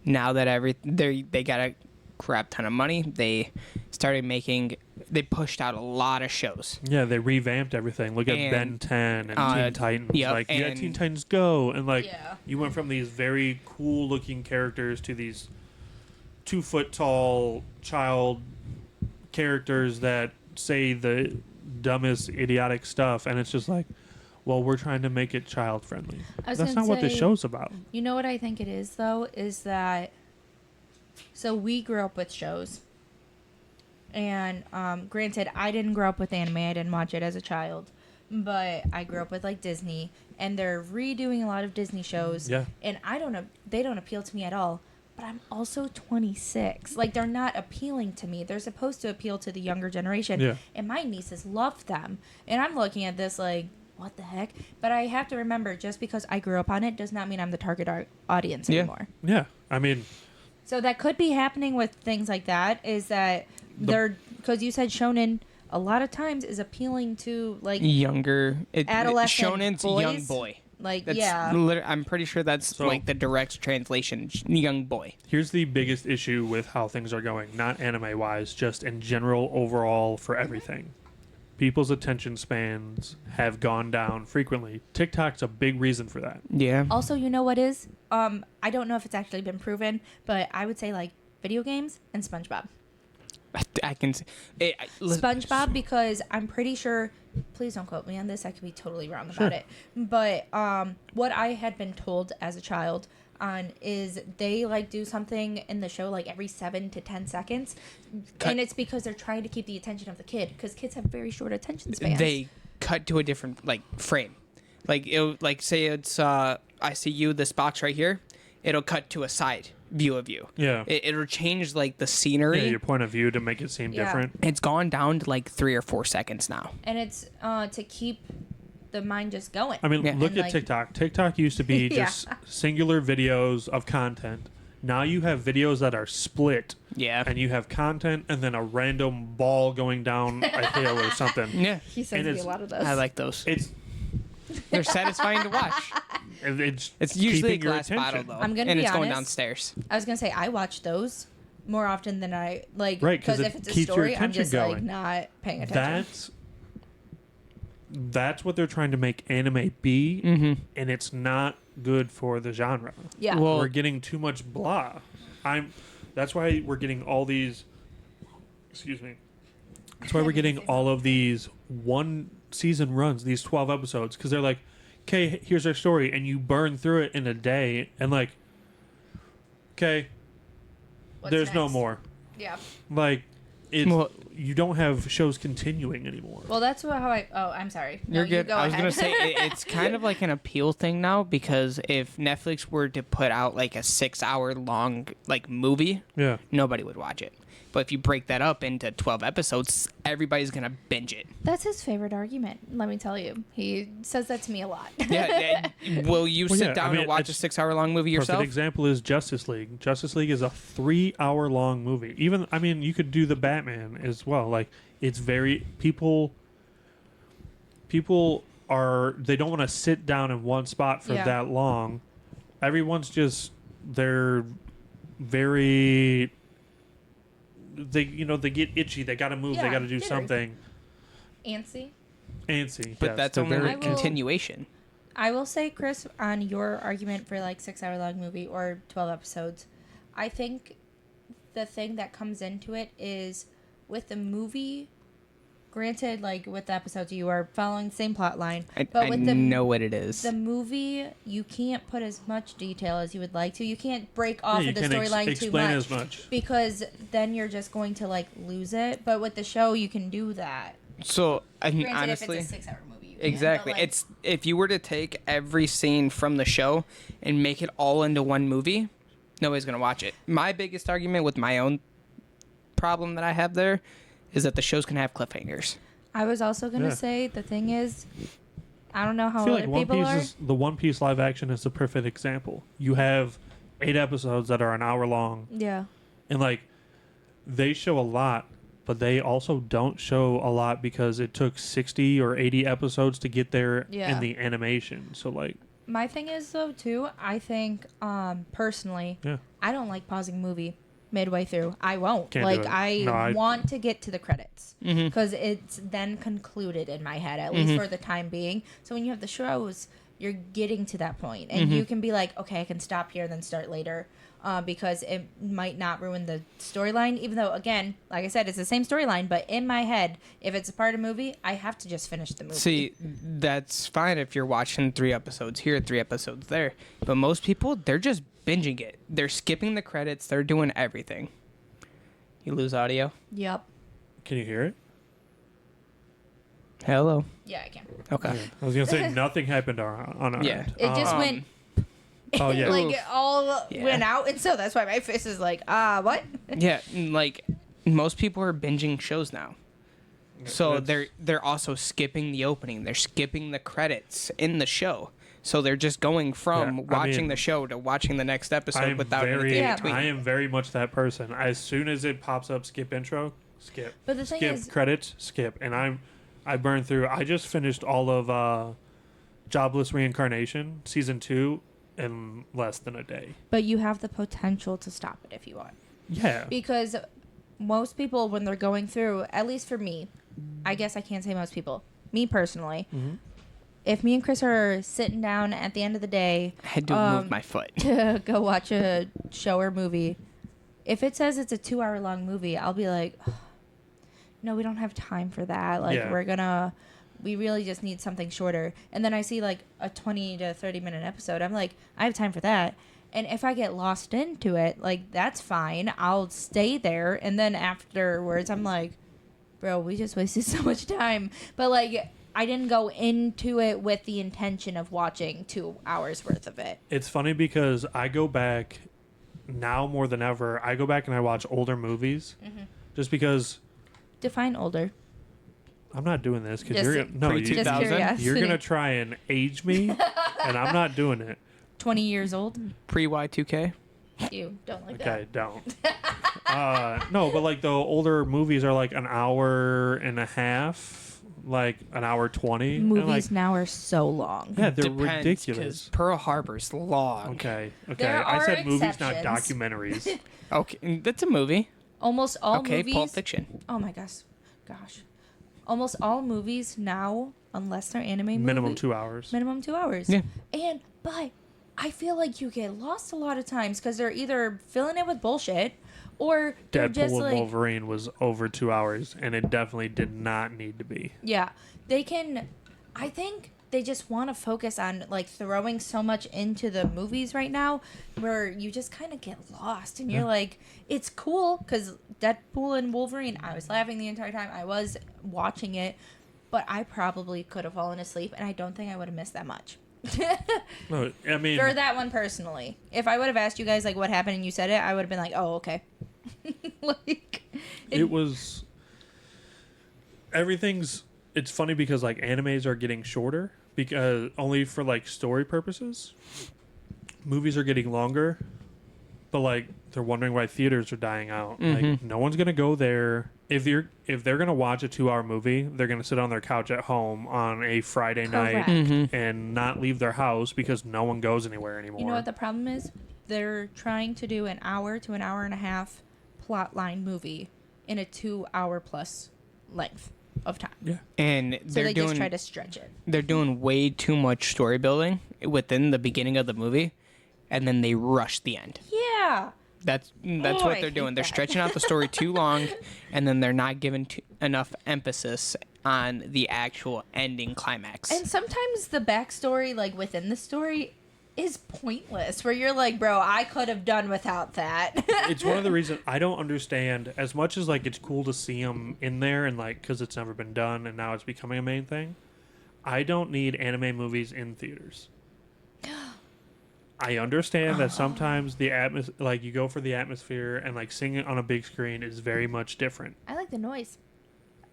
Now that they got a crap ton of money, they pushed out a lot of shows. yeah, they revamped everything. Look at Ben And, 10 and Teen Titans. yep, Like, you got and- Teen Titans Go, and like Yeah. you went from these very cool looking characters to these 2 foot tall child characters that say the dumbest idiotic stuff, and it's just like, well, we're trying to make it child friendly. I was That's gonna not what the say- show's about. You know what I think it is though is that so we grew up with shows. And granted, I didn't grow up with anime. I didn't watch it as a child, but I grew up with like Disney, and they're redoing a lot of Disney shows. Yeah. And I don't know, they don't appeal to me at all. But I'm also 26. Like they're not appealing to me. They're supposed to appeal to the younger generation. Yeah. And my nieces love them. And I'm looking at this like, what the heck? But I have to remember, just because I grew up on it does not mean I'm the target audience Yeah. anymore. Yeah, I mean, So that could be happening with things like that. Is that they're because you said shonen a lot of times is appealing to like Younger, Adolescent Shonen's boys? young boy. like That's yeah. I'm pretty sure that's So- like the direct translation. Young boy. here's the biggest issue with how things are going, not anime wise, just in general overall for everything. People's attention spans have gone down frequently. TikTok's a big reason for that. Yeah. Also, you know what is? I don't know if it's actually been proven, but I would say like video games and SpongeBob. I can. SpongeBob, because I'm pretty sure. Please don't quote me on this. I could be totally wrong about it. But what I had been told as a child on is they like do something in the show like every 7 to 10 seconds, and it's because they're trying to keep the attention of the kid because kids have very short attention spans. They cut to a different like frame. Like say it's I see you, this box right here. It'll cut to a side view of you. Yeah. It'll change like the scenery. Yeah, your point of view to make it seem Yeah. different. It's gone down to like 3 or 4 seconds now. And it's to keep the mind just going. I mean, Yeah. look And, at like- TikTok. TikTok used to be Yeah. just singular videos of content. Now you have videos that are split, Yeah. and you have content and then a random ball going down a hill or something. Yeah. He sends and me it's- a lot of those. I like those. It's They're satisfying to watch. it's usually a keeping your glass bottle attention. though. I'm gonna and be it's going honest. downstairs. I was gonna say I watch those more often than I like. Right, 'cause because it if it's a keeps your story, I'm attention just like going. not paying attention. That's what they're trying to make anime be, Mm-hmm. and it's not good for the genre. Yeah. Well- We're getting too much blah. That's why we're getting all these. Excuse me. That's why we're getting all of these one season runs, these 12 episodes, because they're like, okay, here's our story, and you burn through it in a day, and like, okay, What's there's no next? more. Yeah. Like, it's Well- you don't have shows continuing anymore. Well, that's how I. Oh, I'm sorry. No, You're you good. go I was ahead. gonna say it's kind of like an appeal thing now because if Netflix were to put out like a 6-hour long like movie, Yeah. nobody would watch it. But if you break that up into 12 episodes, everybody's gonna binge it. That's his favorite argument. Let me tell you, he says that to me a lot. Yeah. Will you Well, sit yeah, down I mean, and watch a it's- 6-hour long movie Perfect yourself? example is Justice League. Justice League is a 3-hour long movie. Even, I mean, you could do the Batman as well. Like, it's very people they don't want to sit down in one spot for Yeah. that long. Everyone's just they're very they get itchy. They got to move. They Yeah, got to do they're- something. Antsy. Antsy, But yes, that's they're only very like I will- continuation. I will say, Chris, on your argument for like 6 hour long movie or 12 episodes, I think the thing that comes into it is with the movie. Granted, like with the episodes, you are following the same plot line, but I with the know what it is. the movie, you can't put as much detail as you would like to. You can't break off you of the can storyline too explain much, as much. because then you're just going to like lose it. But with the show, you can do that. So I mean, Granted, honestly, if it's a 6 hour movie, you can, exactly. but, like, It's if you were to take every scene from the show and make it all into one movie, nobody's gonna watch it. My biggest argument with my own problem that I have there is that the shows can have cliffhangers. I was also gonna Yeah. say the thing is, I don't know I how feel other like One people Piece are. is the One Piece live action is the perfect example. You have 8 episodes that are an hour long, Yeah. and like they show a lot, but they also don't show a lot because it took 60 or 80 episodes to get there Yeah. in the animation. So like, My thing is though too. I think personally, yeah, I don't like pausing a movie midway through. I won't. Can't do like it. I No, I- want to get to the credits Mm-hmm. because it's then concluded in my head, at least for the time being. So when you have the shows, you're getting to that point, and you can be like, okay, I can stop here and then start later. Because it might not ruin the storyline, even though, again, like I said, it's the same storyline. But in my head, if it's a part of a movie, I have to just finish the movie. See, that's fine if you're watching 3 episodes here, 3 episodes there. But most people, they're just binging it. They're skipping the credits. They're doing everything. You lose audio. Yep. can you hear it? Hello. Yeah, I can. Okay. I was gonna say nothing happened on our Yeah. end. It just Um, went. Oh yeah, like Oof. it all Yeah. went out, and so that's why my face is like, what? Yeah, like most people are binging shows now. So That's- they're also skipping the opening. They're skipping the credits in the show. So they're just going from Yeah, I watching mean, the show to watching the next episode I am without very, anything Yeah. in between. I am very much that person. As soon as it pops up, skip intro, skip. But the thing Skip is, credits, skip, and I burned through. I just finished all of Jobless Reincarnation season 2 in less than a day. but you have the potential to stop it if you want, Yeah, because most people, when they're going through, at least for me, I guess I can't say most people. Me personally, Mhm. if me and Chris are sitting down at the end of the day I had to move my foot. to go watch a show or movie, if it says it's a 2 hour long movie, I'll be like, no, we don't have time for that. Like, Yeah. we really just need something shorter. And then I see like a 20 to 30 minute episode. I'm like, I have time for that. And if I get lost into it, like, that's fine. I'll stay there. And then afterwards, I'm like, bro, we just wasted so much time. But like, I didn't go into it with the intention of watching 2 hours worth of it. it's funny because I go back now more than ever. I go back and I watch older movies, Mm-hmm. just because Define older. I'm not doing this because Just- you're no, Pre- you, 2000? Just curiosity. you're gonna try and age me, and I'm not doing it. 20 years old. Pre Y2K. You don't like Okay, don't. No, but like the older movies are like an hour and a half, like an hour 20. that. and, Movies like, now are so long. yeah, they're Depends, ridiculous. 'cause Pearl Harbor's long. Okay, okay. There I are said movies, not exceptions. documentaries. Okay, that's a movie. Almost all Okay, movies. Pulp Fiction. Oh my gosh. Almost all movies now, unless they're anime Minimum movie, 2 hours. minimum 2 hours. Yeah. But I feel like you get lost a lot of times because they're either filling it with bullshit or they're Deadpool just and like, Wolverine was over 2 hours, and it definitely did not need to be. yeah, they can. I think they just want to focus on like throwing so much into the movies right now, where you just kind of get lost, and you're like, it's cool because Deadpool and Wolverine. I was laughing the entire time I was watching it, but I probably could have fallen asleep, and I don't think I would have missed that much. No, I mean, For that one personally, if I would have asked you guys like what happened and you said it, I would have been like, oh, okay. Like it was. Everything's. It's funny because like animes are getting shorter because only for like story purposes. Movies are getting longer but like they're wondering why theaters are dying out. Like no one's gonna go there. If they're gonna watch a 2-hour movie, they're gonna sit on their couch at home on a Friday Correct. night and not leave their house because no one goes anywhere anymore. You know what the problem is? They're trying to do an hour to an hour and a half plot line movie in a 2-hour plus length of time. Yeah. And So they're they doing just try to stretch it. they're doing way too much story building within the beginning of the movie, and then they rush the end. Yeah. That's Oh, what I they're hate doing. They're that. stretching out the story too long, and then they're not giving enough emphasis on the actual ending climax. And sometimes the backstory, like within the story, is pointless. Where you're like, bro, I could have done without that. It's one of the reasons I don't understand as much as like it's cool to see them in there and like because it's never been done and now it's becoming a main thing. I don't need anime movies in theaters. I understand that sometimes the like you go for the atmosphere and like seeing it on a big screen is very much different. I like the noise.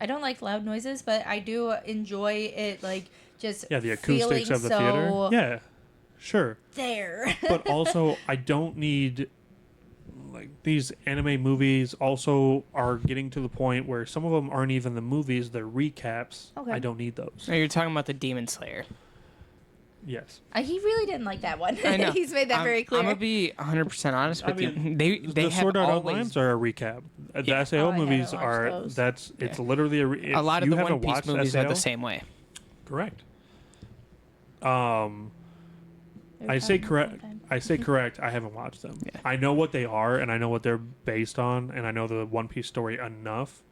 I don't like loud noises, but I do enjoy it. Like just Yeah, the acoustics feeling of the so theater. Yeah, sure. there. But also, I don't need like these anime movies. Also, are getting to the point where some of them aren't even the movies; they're recaps. Okay. I don't need those. Now you're talking about the Demon Slayer. Yes. He really didn't like that one. I know. He's made that very clear. I'm gonna be 100% honest I with you. mean, They the have Sword Art always Onlines are a recap. The Yeah. SAO Oh, I haven't movies watched are. those. That's it's Yeah. literally a lot of you the haven't One Piece watched movies SAO? are the same way. Correct. They were I say probably the correct. same time. I say correct. I haven't watched them. Yeah. I know what they are, and I know what they're based on, and I know the One Piece story enough.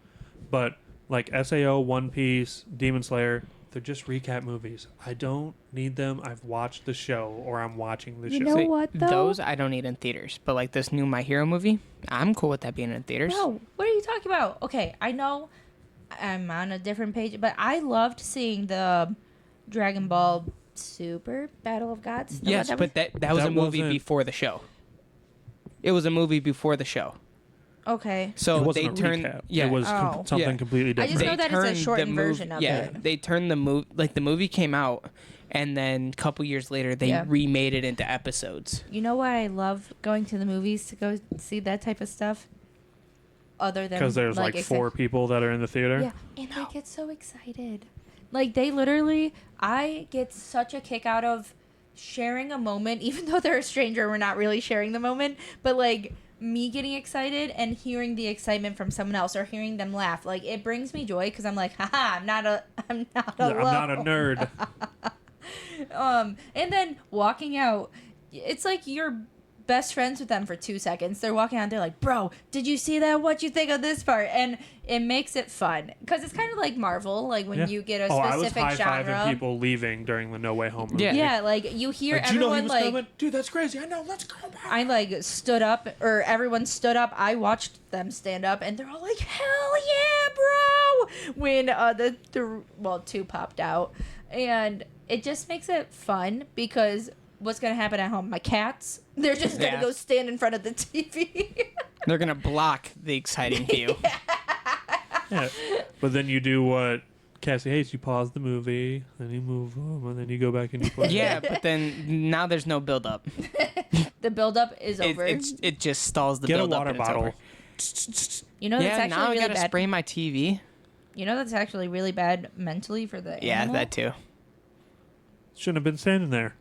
But like SAO, One Piece, Demon Slayer, they're just recap movies. I don't need them. I've watched the show, or I'm watching the You show. know See, what, though? Those I don't need in theaters, but like this new My Hero movie, I'm cool with that being in theaters. No, what are you talking about? Okay, I know I'm on a different page, but I loved seeing the Dragon Ball Super Battle of Gods. Yes, but that was That a movie wasn't- before the show. It was a movie before the show. okay. So it they wasn't a turned recap. yeah. It was Oh. something Yeah. completely I different. just know that it's a turned shortened the version of yeah, it. they turned the movie like the movie came out, and then a couple years later they Yeah. remade it into episodes. You know why I love going to the movies to go see that type of stuff? Other than Because there's like 4 people that are in the theater. Yeah, and I get so excited. Like they literally, I get such a kick out of sharing a moment, even though they're a stranger. We're not really sharing the moment, but like me getting excited and hearing the excitement from someone else or hearing them laugh, like it brings me joy because I'm like, haha, I'm not I'm not a nerd. and then walking out, it's like you're best friends with them for 2 seconds. They're walking out, they're like, bro, did you see that? What you think of this part? And it makes it fun because it's kind of like Marvel, like when Yeah. you get a I was specific high-fiving genre. people leaving during the No Way Home movie. Yeah. Yeah, like you hear Like, do you know he everyone was like coming? Dude, that's crazy. I know. Let's go back. I like stood up, or everyone stood up. I watched them stand up, and they're all like, "Hell yeah, bro!" When the 2 popped out, and it just makes it fun because what's gonna happen at home? My cats, they're just gonna Yeah. go stand in front of the TV. They're gonna block the exciting view. Yeah. But then you do what Cassie hates. You pause the movie, then you move on, and then you go back and you play. Yeah, but then now there's no build up. The buildup is over. It just stalls the Get a build up. water and it's bottle. over. You know that's Yeah, now I actually really gotta bad. spray my TV. You know that's actually really bad mentally for the Yeah, animal? that too. Shouldn't have been standing there.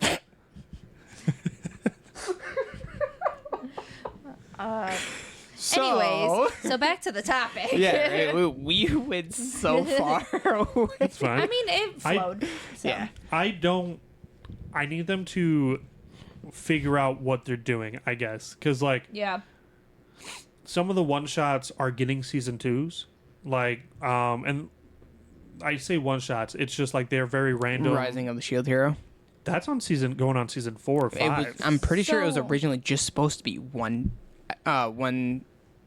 Anyways, so back to the topic. Yeah, we went so far away. It's fine. I mean, it flowed. so. Yeah. I need them to figure out what they're doing, I guess. Because, like, Yeah. some of the one-shots are getting season 2s. Like, and I say one-shots. It's just, like, they're very random. Rising of the Shield Hero. That's going on season 4 or 5. I'm pretty sure it was So- originally just supposed to be one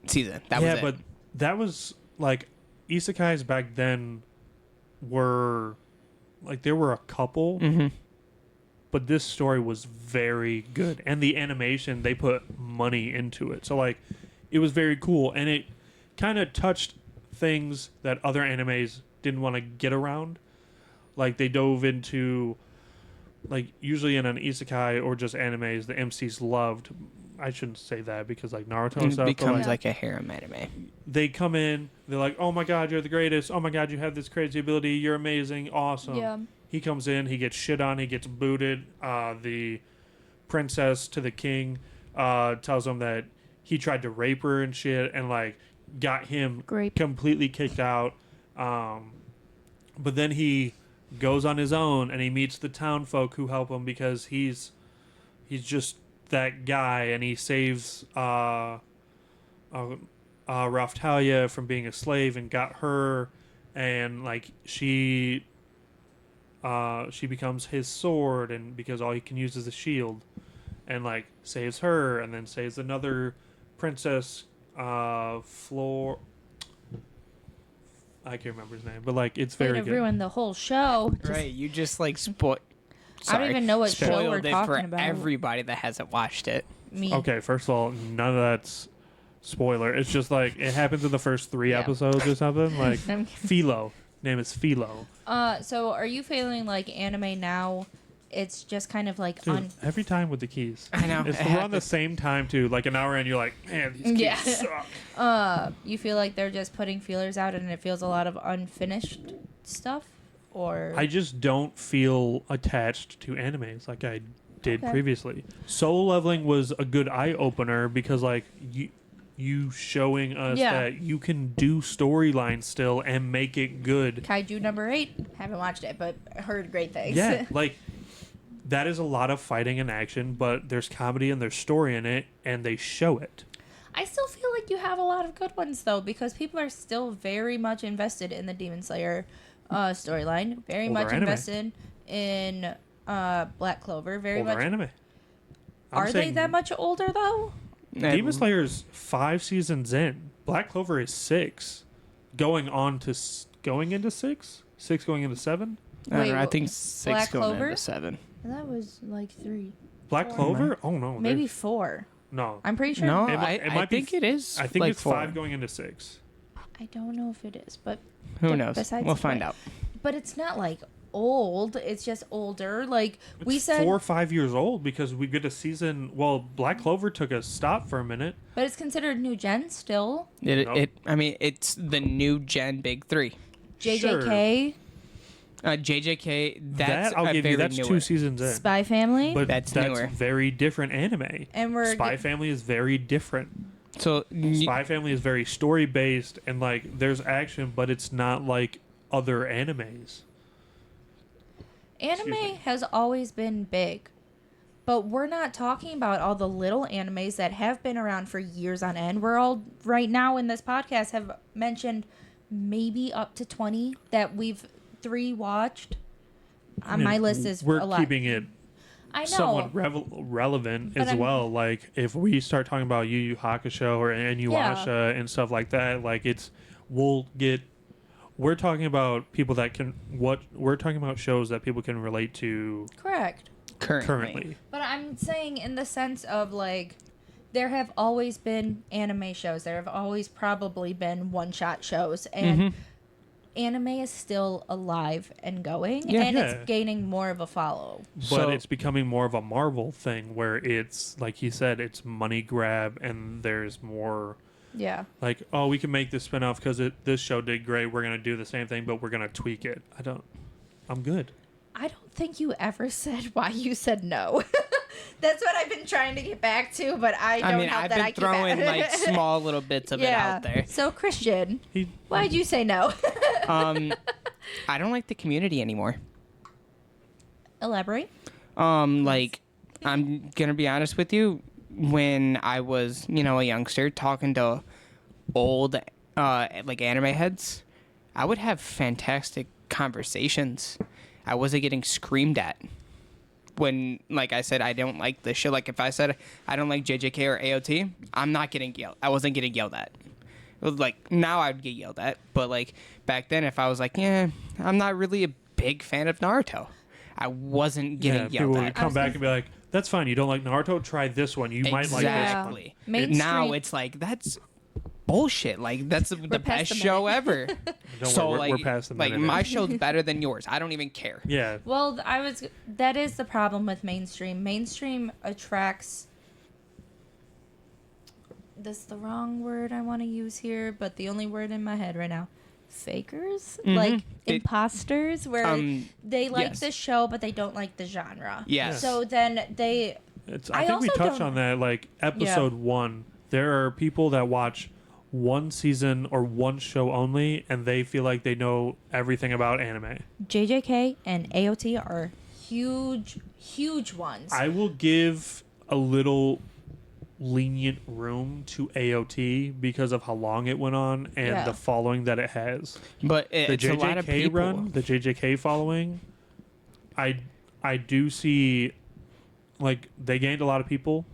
season. That was it. but that was, like, isekais back then were, like, there were a couple. Mhm. But this story was very good, and the animation, they put money into it, so like it was very cool, and it kind of touched things that other animes didn't want to get around. Like they dove into, like, usually in an isekai or just animes, the MCs loved I shouldn't say that because like Naruto and stuff. It but, becomes like, like a harem anime. they come in, they're like, "Oh my god, you're the greatest! Oh my god, you have this crazy ability! You're amazing! Awesome!" Yeah. He comes in, he gets shit on, he gets booted. The princess to the king tells him that he tried to rape her and shit, and like got him Grape. completely kicked out. But then he goes on his own and he meets the town folk who help him because he's just that guy, and he saves Raftalia from being a slave and got her, and like she becomes his sword, and because all he can use is a shield, and like saves her, and then saves another princess, Floor. I can't remember his name, but like it's Way very to good. ruin the whole show. Just- Right, you just like spoil. I don't even know what show spoiled we're it for talking about. everybody that hasn't watched it. Me. Okay, first of all, none of that's spoiler. It's just like it happens in the first 3 Yeah. episodes or something. Like I'm- Philo, name is Philo. So are you feeling like anime now? It's just kind of like Dude, every time with the keys. I know. It's it we're on the happens. same time too. Like an hour in, you're like, man, these keys Yeah. suck. You feel like they're just putting feelers out and it feels a lot of unfinished stuff, or I just don't feel attached to animes like I did Okay. previously. Solo Leveling was a good eye opener because like you showing us Yeah. that you can do storylines still and make it good. Kaiju number 8. Haven't watched it, but heard great things. Yeah, like that is a lot of fighting and action, but there's comedy and there's story in it, and they show it. I still feel like you have a lot of good ones though, because people are still very much invested in the Demon Slayer storyline. Very Older much anime. invested in Black Clover. Very Older much. anime. I'm Are they saying that much older though? Demon Slayer's 5 seasons in. Black Clover is 6, going on to going into 6, 6 going into 7. I don't know, I Wait, think 6 Black going Clover? into 7. That was like 3, Black 4. Clover? Oh no, maybe they're- 4. no. I'm pretty sure. No, It mi- I, it I might be think it is. I think like it's 4. 5 going into 6. I don't know if it is, but Who knows? besides We'll the find point. out. but it's not like old. It's just older. Like we It's said, 4 or 5 years old because we get a season. Well, Black Clover took a stop for a minute. but it's considered new gen still. Nope. I mean, it's the new gen big 3. JJK, JJK, that's that I'll a give you. very That's newer. 2 seasons in. Spy Family, But That's that's newer. very different anime. and we're Spy Family is very different. So Spy Family is very story based and like there's action, but it's not like other animes. anime Excuse me. has always been big. But we're not talking about all the little animes that have been around for years on end. We're all right now in this podcast have mentioned maybe up to 20 that we've 3 watched. I mean, My list is we're a lot. keeping it I know. somewhat relevant But as I'm- well. Like if we start talking about Yu Yu Hakusho or Inuyasha and stuff like that, like we're talking about people that can we're talking about shows that people can relate to Correct. currently. But I'm saying in the sense of like there have always been anime shows. There have always probably been one-shot shows and anime is still alive and going Yeah. and Yeah. it's gaining more of a follow. But So- it's becoming more of a Marvel thing where it's like he said, it's money grab and there's more Yeah. like, oh, we can make this spinoff because this show did great. We're gonna do the same thing, but we're gonna tweak it. I'm good. I don't think you ever said why you said no. That's what I've been trying to get back to, but I don't I mean, help I've that been I keep throwing at- like small little bits of it out there. So Christian, He why'd you say no? I don't like the community anymore. Elaborate. Like, I'm gonna be honest with you. When I was, a youngster, talking to old, like anime heads, I would have fantastic conversations. I wasn't getting screamed at. When, like I said, I don't like this show. Like, if I said I don't like JJK or AOT, I'm not getting yelled. I wasn't getting yelled at. It was like, now I'd get yelled at. But, like, back then, if I was like, yeah, I'm not really a big fan of Naruto, I wasn't getting people yelled would at. come back and be like, "That's fine. You don't like Naruto? Try this one. You might like this one." Exactly. Mainstream- Now it's like, that's bullshit. Like, that's the past best the show minute. ever. Don't So, worry, like, we're past the like minute. my show's better than yours. I don't even care. Yeah, Well, that is the problem with mainstream. Mainstream attracts this is the wrong word I want to use here, but the only word in my head right now. Fakers? Mhm. Like It- imposters where they like yes. the show but they don't like the genre. Yes. So then they I think we also touched don't- on that, like, episode 1. There are people that watch one season or one show only, and they feel like they know everything about anime. JJK and AOT are huge ones. I will give a little lenient room to AOT because of how long it went on and Yeah. the following that it has. But The it's a lot of JJK people. run, the JJK following, I do see, like, they gained a lot of people,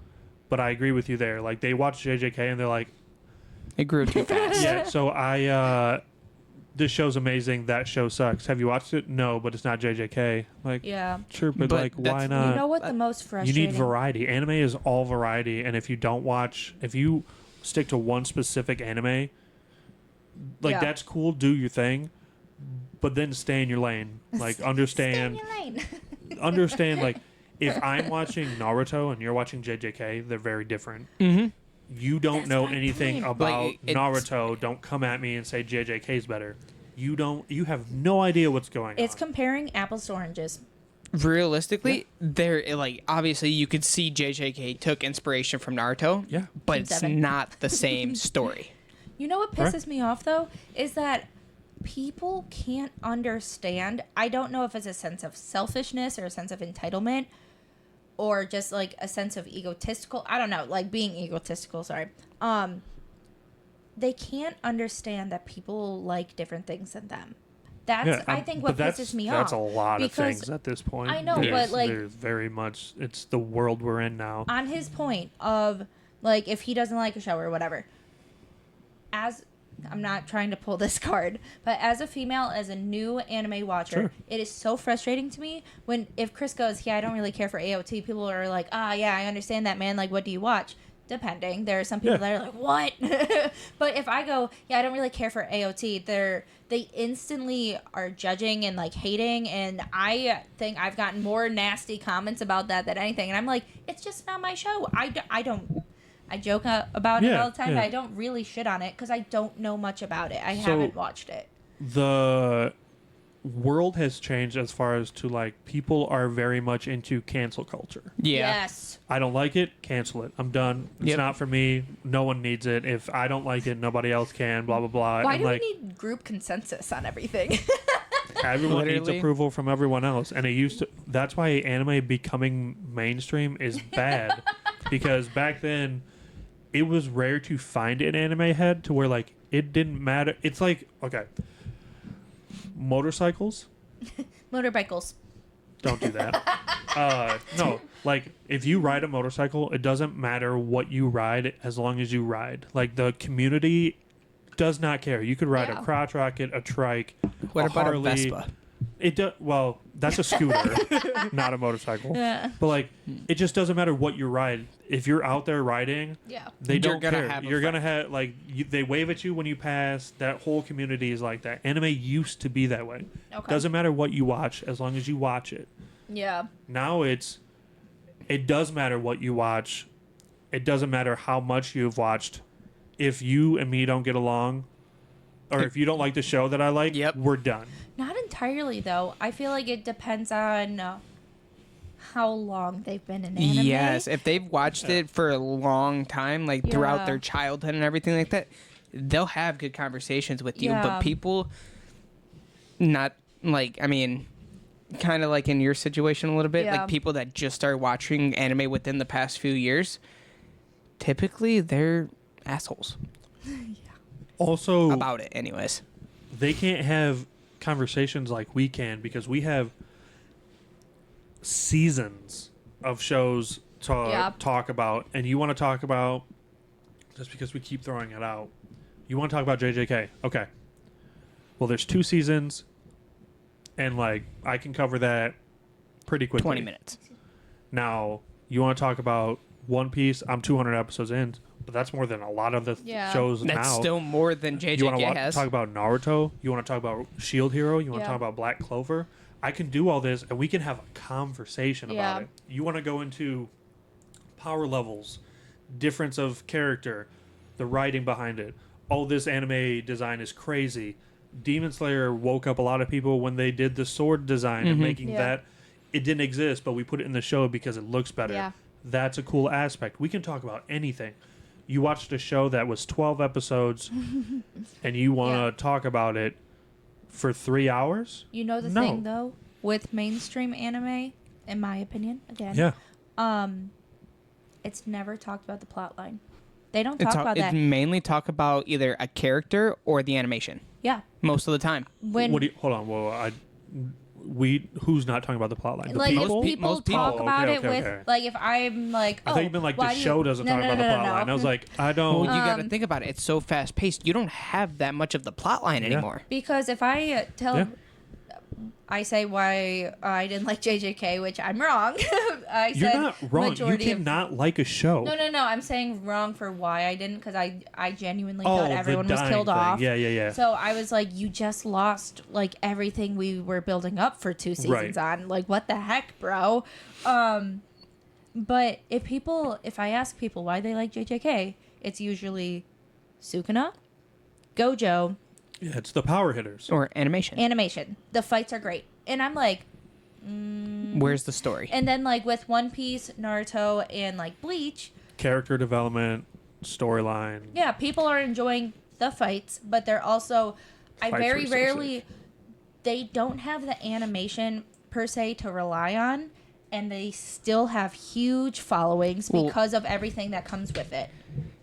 but I agree with you there. Like, they watch JJK and they're like, It grew too fast. yeah, so this show's amazing, that show sucks. Have you watched it? No, but it's not JJK. Like, yeah. sure, but But like, why that's- not? You know what the most You frustrating need variety. Anime is all variety, and if you stick to one specific anime, like, Yeah. that's cool, do your thing, but then stay in your lane. Like, Stay in understand your lane. understand, like, if I'm watching Naruto and you're watching JJK, they're very different. Mm-hmm. You don't That's know my anything point. about Like, it's- Naruto. Don't come at me and say JJK's better. You have no idea what's going It's on. comparing apples to oranges. Realistically, there like obviously you could see JJK took inspiration from Naruto. Yeah. But Team it's 7. not the same story. You know what Right. pisses me off though is that people can't understand. I don't know if it's a sense of selfishness or a sense of entitlement or just like a sense of egotistical. I don't know, like being egotistical, sorry. They can't understand that people like different things than them. That's I think what but pisses me that's off. a lot of because things at this point. I know, but, There's- like- there's very much. It's the world we're in now. on his point of like if he doesn't like a show or whatever, as I'm not trying to pull this card, but as a female, as a new anime watcher, Sure. it is so frustrating to me when if Chris goes, yeah, I don't really care for AOT, people are like, yeah, I understand that, man, like what do you watch? Depending, there are some people Yeah. that are like, what? But if I go, yeah, I don't really care for AOT, they instantly are judging and like hating, and I think I've gotten more nasty comments about that than anything, and I'm like, it's just not my show. I don't. I joke about it Yeah, all the time, yeah. but I don't really shit on it because I don't know much about it. I So- haven't watched it. The world has changed as far as to, like, people are very much into cancel culture. Yeah. Yes. I don't like it, cancel it. I'm done. It's Yep. not for me. No one needs it. If I don't like it, nobody else can. Blah blah blah. Why and do like we need group consensus on everything? everyone needs Literally. approval from everyone else, and it used to. That's why anime becoming mainstream is bad, because back then, it was rare to find an anime head to where like it didn't matter. It's like, okay, motorcycles. Motorcycles. Don't do that. No, like if you ride a motorcycle, it doesn't matter what you ride as long as you ride. Like the community does not care. You could ride Yeah. a crotch rocket, a trike, What a about Harley. a Vespa? It does well. That's a scooter, not a motorcycle. Yeah. But like, it just doesn't matter what you ride. If you're out there riding, Yeah. they You're don't gonna care. have a You're fight. gonna have like they wave at you when you pass. That whole community is like that. Anime used to be that way. Okay. Doesn't matter what you watch as long as you watch it. Yeah. Now it does matter what you watch. It doesn't matter how much you've watched. If you and me don't get along, or if you don't like the show that I like, Yep. we're done. Not entirely though. I feel like it depends on how long they've been in anime. Yes, if they've watched it for a long time, like Yeah. throughout their childhood and everything like that, they'll have good conversations with you. Yeah. But people, not like, I mean, kind of like in your situation a little bit, Yeah. like people that just started watching anime within the past few years, typically they're assholes Also, about it, anyways. they can't have conversations like we can because we have seasons of shows to Yeah. talk about, and you want to talk about just because we keep throwing it out. You want to talk about JJK? Okay. Well, there's 2 seasons, and like I can cover that pretty quickly. 20 minutes. Now, you want to talk about One Piece? I'm 200 episodes in, but that's more than a lot of the Yeah. shows That's now. still more than You want JJK to has. talk about Naruto? You want to talk about Shield Hero? You want to Yeah. talk about Black Clover? I can do all this, and we can have a conversation Yeah. about it. You want to go into power levels, difference of character, the writing behind it. Oh, this anime design is crazy. Demon Slayer woke up a lot of people when they did the sword design and making Yeah. that it didn't exist, but we put it in the show because it looks better. Yeah. That's a cool aspect. We can talk about anything. You watched a show that was 12 episodes and you want to Yeah. talk about it for 3 hours? You know the No. thing though with mainstream anime, in my opinion, again, Yeah. it's never talked about the plot line. They don't It's talk about that. mainly talk about either a character or the animation Yeah. most of the time. When What do you, hold on. Whoa, who's not talking about the plot line? The like people? if people Most people. talk Oh, about okay, it okay, with okay. like if I'm like, I oh, thought you meant like why the do you- show doesn't No, talk no, about no, the no, plot no. line. I was like, I don't. Well, you got to Um, think about it. It's so fast paced. You don't have that much of the plot line anymore. Because if I tell, Yeah. I say why I didn't like JJK, which I'm wrong. I You're said not wrong. You majority of- cannot like a show. No, I'm saying wrong for why I didn't, because I genuinely Oh, thought the everyone was dying killed thing. off. Yeah. So I was like, you just lost like everything we were building up for 2 seasons Right. on. Like, what the heck, bro? But if I ask people why they like JJK, it's usually Sukuna, Gojo, Yeah, it's the power hitters. Or animation. animation. The fights are great, and I'm like, Where's the story? and then like with One Piece, Naruto, and like Bleach, Character development, storyline. yeah, people are enjoying the fights, but they're also, I Fights very were so rarely, sick. they don't have the animation per se to rely on, and they still have huge followings Well- because of everything that comes with it.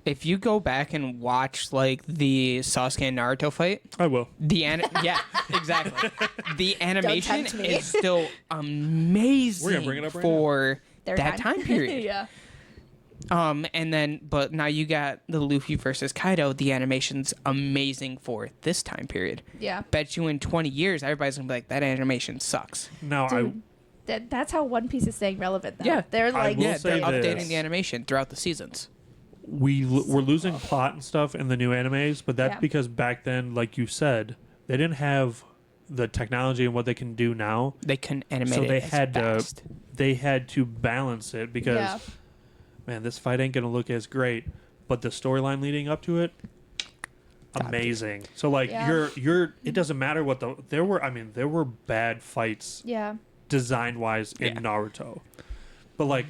If you go back and watch like the Sasuke and Naruto fight, I will. yeah, exactly. The animation tempt me. is still amazing We're gonna bring it up right for Their that time period. yeah. And then, but now you got the Luffy versus Kaido. The animation's amazing for this time period. Yeah. Bet you in 20 years, everybody's gonna be like, that animation sucks. Now Dude, that's how One Piece is staying relevant, though. Yeah. They're I like, will Yeah, say they're this. updating the animation throughout the seasons. we're losing plot and stuff in the new animes, but that's Yeah. because back then, like you said, they didn't have the technology and what they can do now. They couldn't animate So it they as had fast. they had to balance it because Yeah. man, this fight ain't gonna look as great, but the storyline leading up to it, amazing. So like Yeah. you're it doesn't matter what there were bad fights yeah. design wise in Yeah. Naruto, but like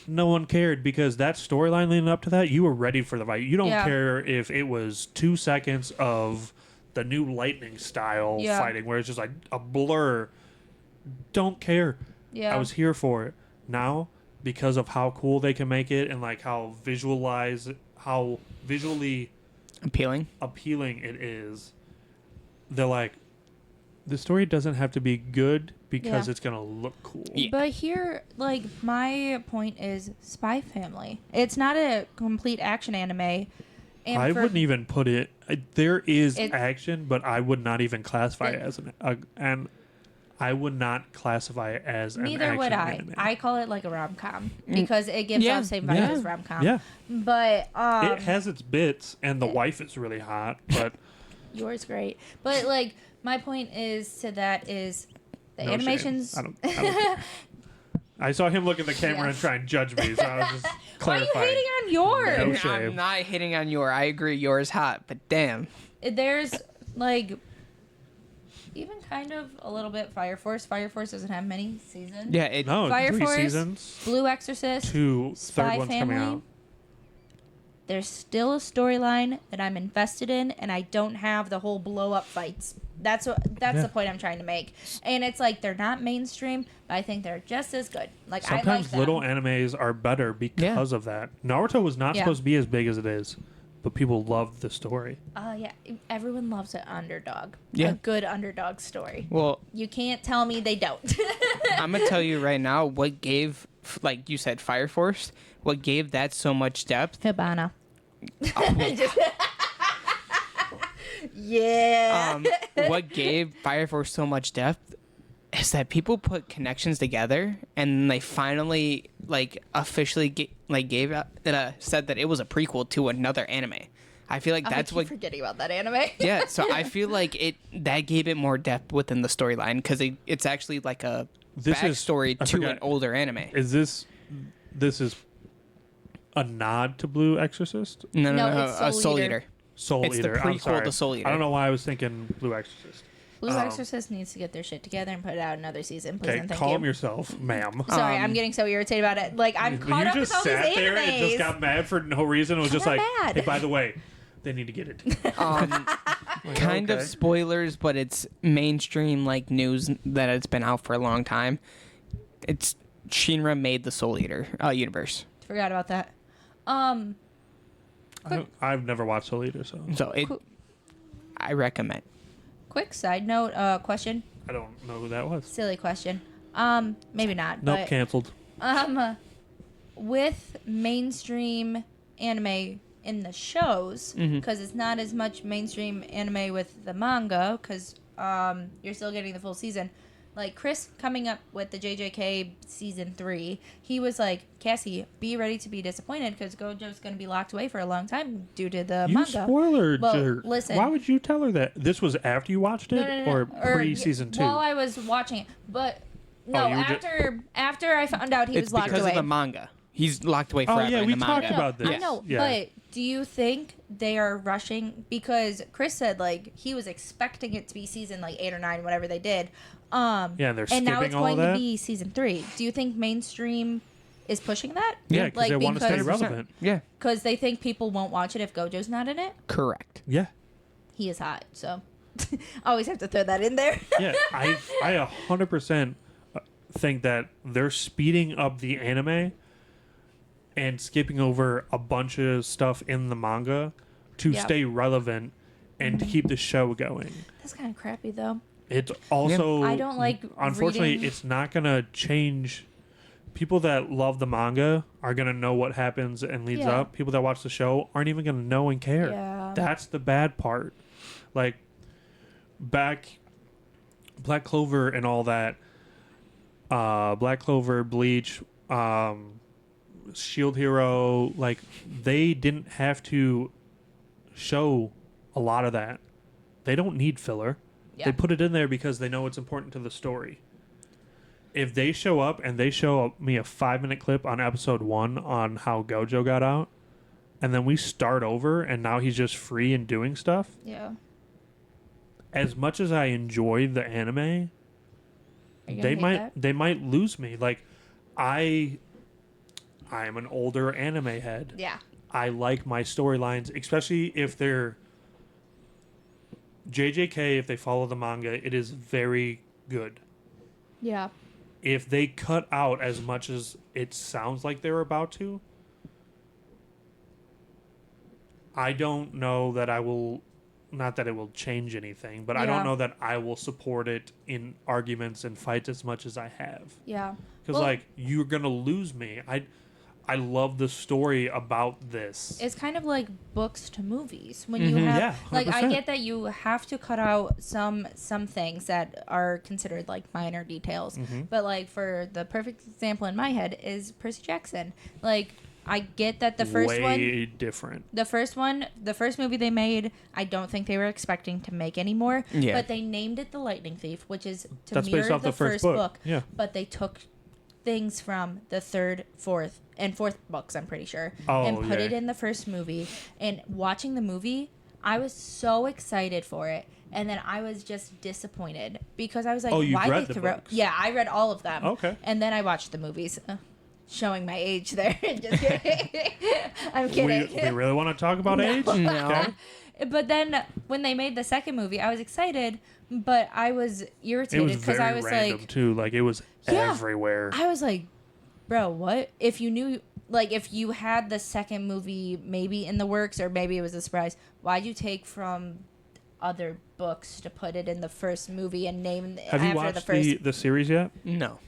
no one cared because that storyline leading up to that, you were ready for the fight. You don't Yeah. care if it was 2 seconds of the new lightning style Yeah. fighting where it's just like a blur. Don't care. Yeah. I was here for it. Now, because of how cool they can make it and like how visually Appealing. appealing it is, they're like, the story doesn't have to be good because Yeah. it's gonna look cool. Yeah. But here, like, my point is Spy Family. It's not a complete action anime. And I for- wouldn't even put it. There is It- action, but I would not even classify it It- as and I would not classify it as an Neither action would I. anime. I call it like a rom com because it gives Yeah. off the same vibe Yeah. as rom com. Yeah, But it has its bits, and the wife is really hot, but yours great. But like my point is to that is the no shame. animations. I don't I saw him look at the camera Yeah. and try and judge me, so I was just Why are you clarifying. hating on yours? No shame. I'm not hitting on your. I agree, yours hot, but damn. There's like even kind of a little bit Fire Force. Fire Force doesn't have many seasons. Yeah, it. No, Fire 3 Force, seasons. Blue Exorcist, 2 Spy third one's Family. coming out. There's still a storyline that I'm invested in, and I don't have the whole blow up fights. That's Yeah. the point I'm trying to make. And it's like they're not mainstream, but I think they're just as good. Like I like Sometimes them. little animes are better because of that. Naruto was not Yeah. supposed to be as big as it is, but people loved the story. Yeah, everyone loves an underdog. Yeah. A good underdog story. Well, You can't tell me they don't. I'm gonna tell you right now what gave, like you said, Fire Force. What gave that so much depth? Hibana. Oh, Yeah. what gave Fire Force so much depth is that people put connections together, and they finally, like, officially gave out said that it was a prequel to another anime. I feel like that's I keep what. forgetting about that anime. Yeah, so I feel like that gave it more depth within the storyline because it's actually like a This is- backstory I to forgot. an older anime. Is this is a nod to Blue Exorcist? No, No, it's Soul Soul Eater. Eater. Soul It's the Eater. I'm prequel sorry. to Soul Eater. I don't know why I was thinking Blue Exorcist. Blue Um, Exorcist needs to get their shit together and put out another season, please Okay, and thank calm you. yourself, ma'am. Sorry, I'm getting so irritated about it. Like I'm caught you up with just all these sat there and just animes. got mad for no reason. It was just I'm like, mad. hey, by the way, they need to get it together. Kind of okay. spoilers, but it's mainstream like news that it's been out for a long time. It's Shinra made the Soul Eater universe, Forgot about that. I've never watched Soul Eater, so so Cool. I recommend. Quick side note, question, I don't know who that was. silly question. Maybe not. Nope, but, canceled. with mainstream anime in the shows, Mm-hmm. because it's not as much mainstream anime with the manga, because you're still getting the full season. Like Chris coming up with the JJK season 3, he was like, Cassie, be ready to be disappointed because Gojo's going to be locked away for a long time due to the You manga. spoiler Well, jerk. listen. Why would you tell her that? This was after you watched it or pre-season 2? While I was watching it, but no, you were after I found out he It's was locked because away. of the manga. He's locked away Oh, forever yeah, in we the talked manga. about this. I know, Yeah. but do you think they are rushing? Because Chris said like he was expecting it to be season like 8 or 9, whatever they did. Yeah, and they're and now skipping it's all going that? to be season 3. Do you think mainstream is pushing that? Yeah, because like they want to stay because relevant. Yeah, because they think people won't watch it if Gojo's not in it. correct. Yeah. He is hot, so always have to throw that in there. Yeah, I 100% think that they're speeding up the anime and skipping over a bunch of stuff in the manga to Yep. stay relevant and to keep the show going. That's kind of crappy though. It's also I don't like unfortunately reading- it's not gonna change. People that love the manga are gonna know what happens and leads Yeah. up. People that watch the show aren't even gonna know and care. Yeah. That's the bad part. Like back Black Clover and all that. Black Clover, Bleach, Shield Hero, like they didn't have to show a lot of that. They don't need filler. Yeah. They put it in there because they know it's important to the story. If they show up and they show me a 5-minute clip on episode 1 on how Gojo got out, and then we start over and now he's just free and doing stuff, Yeah. as much as I enjoy the anime, Are you they gonna hate might that? they might lose me. Like I am an older anime head. Yeah. I like my storylines, especially if they're JJK. If they follow the manga, it is very good. Yeah. If they cut out as much as it sounds like they're about to, I don't know that I will. Not that it will change anything, but I Yeah. don't know that I will support it in arguments and fights as much as I have. Yeah. Because Well- like you're gonna lose me. I love the story about this. It's kind of like books to movies when you have Yeah, like I 100%. get that you have to cut out some things that are considered like minor details. Mm-hmm. But like for the perfect example in my head is Percy Jackson. Like I get that the first way one different. the first movie they made, I don't think they were expecting to make anymore. Yeah. But they named it The Lightning Thief, which is to That's mirror based off the the first book. Yeah. But they took things from the third, fourth books, I'm pretty sure, Oh, and put yeah. it in the first movie. And watching the movie, I was so excited for it. And then I was just disappointed because I was like, Oh, you've why read they the throw books? Yeah, I read all of them. Okay. And then I watched the movies. Showing my age there. Just kidding. I'm We kidding. really want to talk about age? No. Okay. But then when they made the second movie, I was excited, but I was It irritated was because very I was random like, too. Like it was Yeah. everywhere. I was like, bro, what? If you knew, like, if you had the second movie maybe in the works or maybe it was a surprise, why'd you take from other books to put it in the first movie and name Have you after watched the first? the series yet? No.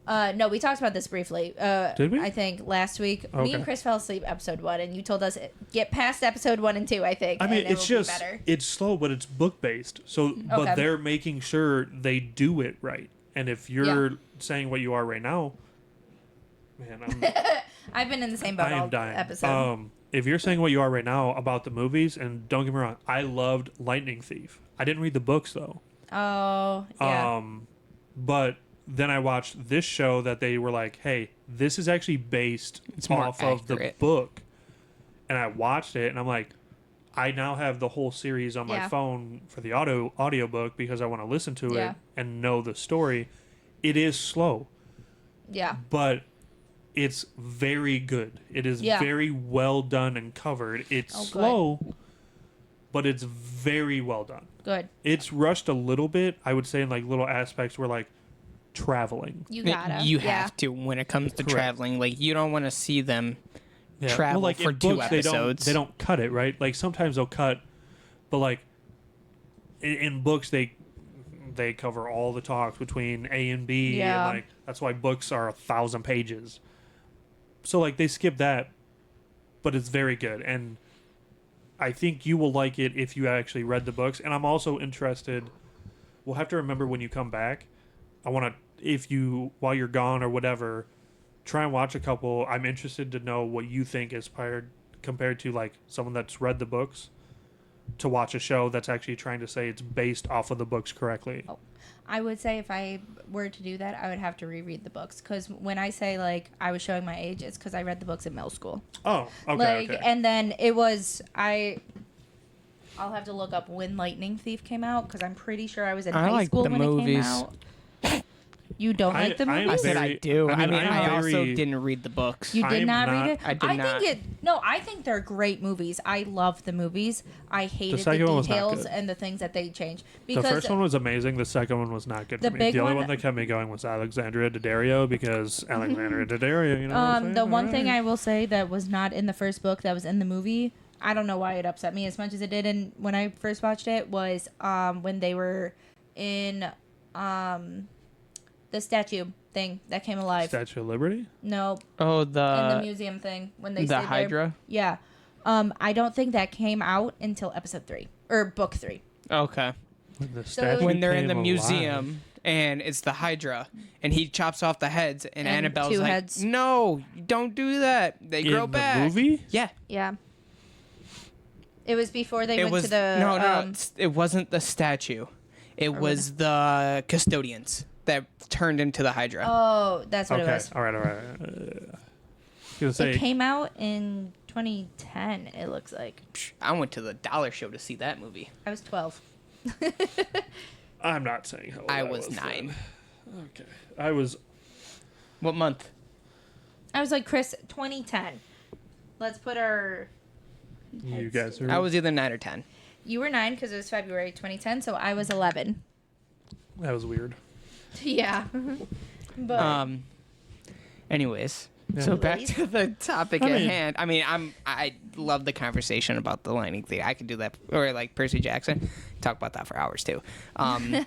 No, we talked about this briefly. Did we? I think last week. Me Okay. and Chris fell asleep episode 1, and you told us get past episode 1 and 2. I think. I mean, and it it's will be just better. it's slow, but it's book based. So, Okay. but they're making sure they do it right. And if you're Yeah. saying what you are right now, man, I've been in the same boat I am all dying. episode. If you're saying what you are right now about the movies, and don't get me wrong, I loved Lightning Thief. I didn't read the books though. Oh, yeah. But then I watched this show that they were like, hey, this is actually based It's more off of the accurate. book. And I watched it and I'm like, I now have the whole series on my Yeah. phone for the audiobook because I want to listen to Yeah. it and know the story. It is slow, Yeah. but it's very good. It is Yeah. very well done and covered. It's Oh, good. slow, but it's very well done. Good. It's rushed a little bit, I would say, in like little aspects where like traveling. You gotta. You yeah. have to when it comes to Correct. traveling. Like you don't want to see them travel like for in 2 books, episodes. They don't cut it, right? Like sometimes they'll cut, but like in books they cover all the talks between A and B, Yeah. and like that's why books are 1,000 pages. So like they skip that, but it's very good, and I think you will like it if you actually read the books. And I'm also interested. We'll have to remember when you come back. I want to, if you while you're gone or whatever, try and watch a couple. I'm interested to know what you think is compared to like someone that's read the books to watch a show that's actually trying to say it's based off of the books correctly. Oh, I would say if I were to do that, I would have to reread the books because when I say like I was showing my age, it's because I read the books in middle school. Oh, okay, Like, okay. and then it was I'll have to look up when Lightning Thief came out because I'm pretty sure I was in I high like school the when it movies. came out. You don't I- like the I am I movies? said very- I do. I I mean, mean, I'm I also very- didn't read the books. You did I'm not not- read it? I did not. I think they're great movies. I love the movies. I hated the, second one was not details good. and the things that they changed. The Because first one was amazing. The second one was not good The for me. big The only one- one that kept me going was Alexandria Daddario because Alexandria Daddario, you know. what I'm saying? the one thing Alright. I will say that was not in the first book that was in the movie, I don't know why it upset me as much as it did when I first watched it, was when they were in the statue thing that came alive. Statue of Liberty. No, Oh, in the the museum thing when they the stayed there. Hydra. Yeah. I don't think that came out until episode 3 or book 3. Okay. When, the So it was- statue When they're in the came museum and it's the Hydra and he chops off the heads and, And Annabelle's 2 like, heads. "No, don't do that. They alive. grow in back." the movie. Yeah. Yeah. It was before they It went was to the no. It wasn't the statue. It Or was the custodians that turned into the Hydra. Oh, that's what Okay. it was. All right. Gonna It say came out in 2010, it looks like. Psh, I went to the dollar show to see that movie. I was 12. I'm not saying how old I was then. 9. Okay. I was. What month? I was like, Chris, 2010. Let's put our... You guys are. I was either 9 or 10. You were 9 because it was February 2010, so I was 11. That was weird. Yeah. But Anyways, Yeah. so back Anyways. to the topic I at mean- hand. I mean, I love the conversation about the Lightning Thief. I could do that, or like Percy Jackson, talk about that for hours too. another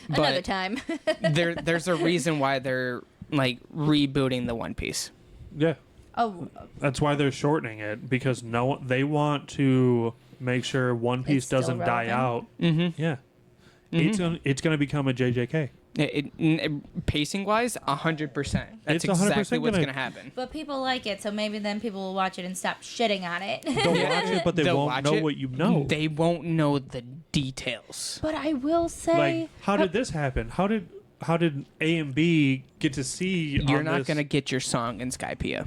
But time. there's a reason why they're like rebooting the One Piece. Yeah. Oh, That's why they're shortening it because they want to make sure One Piece It's still doesn't die out. relevant. Mm-hmm. Yeah. It's gonna become a JJK. Pacing wise, 100%. That's It's 100% exactly what's gonna- gonna happen. but people like it, so maybe then people will watch it and stop shitting on it. They'll watch it, but they They'll won't watch know it. what you know. They won't know the details. But I will say... Like, how did this happen? How did A and B get to see? You're on not this? gonna get your song in Skypiea.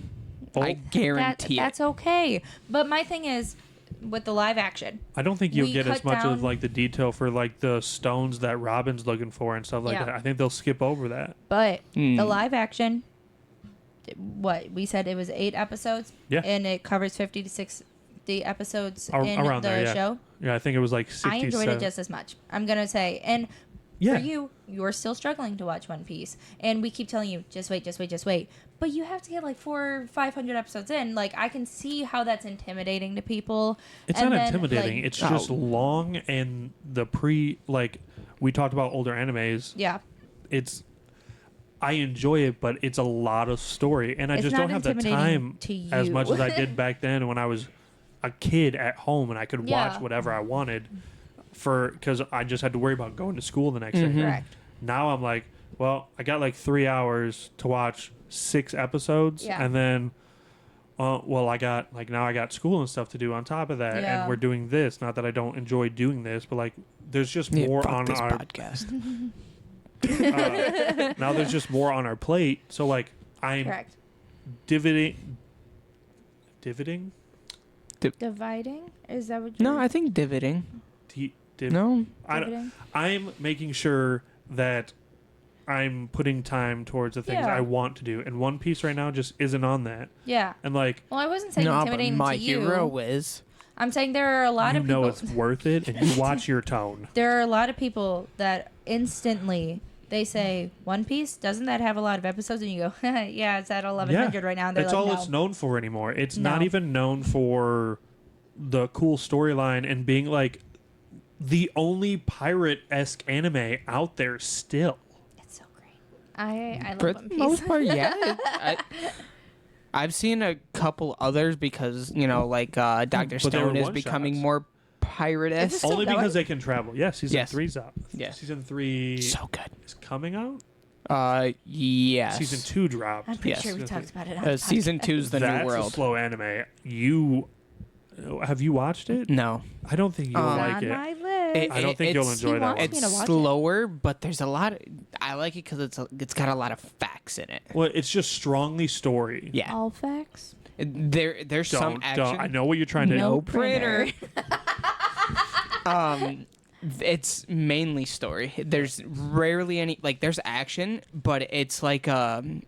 Oh. I guarantee it. That's okay. But my thing is, with the live action, I don't think you'll we get as cut much down- of like the detail for like the stones that Robin's looking for and stuff like Yeah. that. I think they'll skip over that. but Hmm. the live action, what we said, it was 8 episodes. Yeah. And it covers 50 to 60 episodes Ar- in around the there, yeah. show. Yeah, I think it was like I 67. enjoyed it just as much. I'm gonna say, and Yeah. for you, you're still struggling to watch One Piece, and we keep telling you just wait, just wait, just wait. But you have to get like 400 or 500 episodes in. Like I can see how that's intimidating to people. It's And not then, intimidating. like- It's just long, and the like we talked about older animes. Yeah. It's I enjoy it, but it's a lot of story, and I It's just not don't have the intimidating time to as you. much as I did back then when I was a kid at home and I could Yeah. watch whatever I wanted because I just had to worry about going to school the next day. Correct. Now I'm like, well, I got like 3 hours to watch 6 episodes, Yeah. and then, well, I got school and stuff to do on top of that, Yeah. and we're doing this. Not that I don't enjoy doing this, but like, there's just Yeah, more fuck on this our. podcast. Now there's just more on our plate. So like I'm Correct. dividing. Dividing? Is that what you're No, I think dividing. No, dividing? I'm making sure that I'm putting time towards the things Yeah. I want to do, and One Piece right now just isn't on that. Yeah. And like, Well, I wasn't saying no, but intimidating My to you. Hero is. I'm saying there are a lot you of know people. it's worth it, and you watch your tone. There are a lot of people that instantly they say One Piece, doesn't that have a lot of episodes? And you go, yeah, it's at 1100 right now. And they're That's like, all no. it's known for anymore. It's not No. even known for the cool storyline and being like the only pirate-esque anime out there still. It's so great. I love For One the Piece. most part, yeah. I've seen a couple others because like Doctor But they were Stone is one-shots. becoming more pirate-esque. Still Only going? because they can travel. Yeah, season Yes. 3's out. Yeah. Season 3 So good. is coming out. Yes. Season 2 dropped. I'm pretty Yes. sure we talked about it. On the Season podcast. 2's the That's new a world. slow anime. Have you watched it? No. I don't think you'll Um, like on it. my list. I don't think you'll it's- enjoy that one. wants me to It's watch it. slower, but there's a lot. I like it because it's got a lot of facts in it. Well, it's just strongly story. Yeah. All facts. There's some action. Don't. I know what you're trying to. No printer. It's mainly story. There's rarely any there's action, but it's like I'm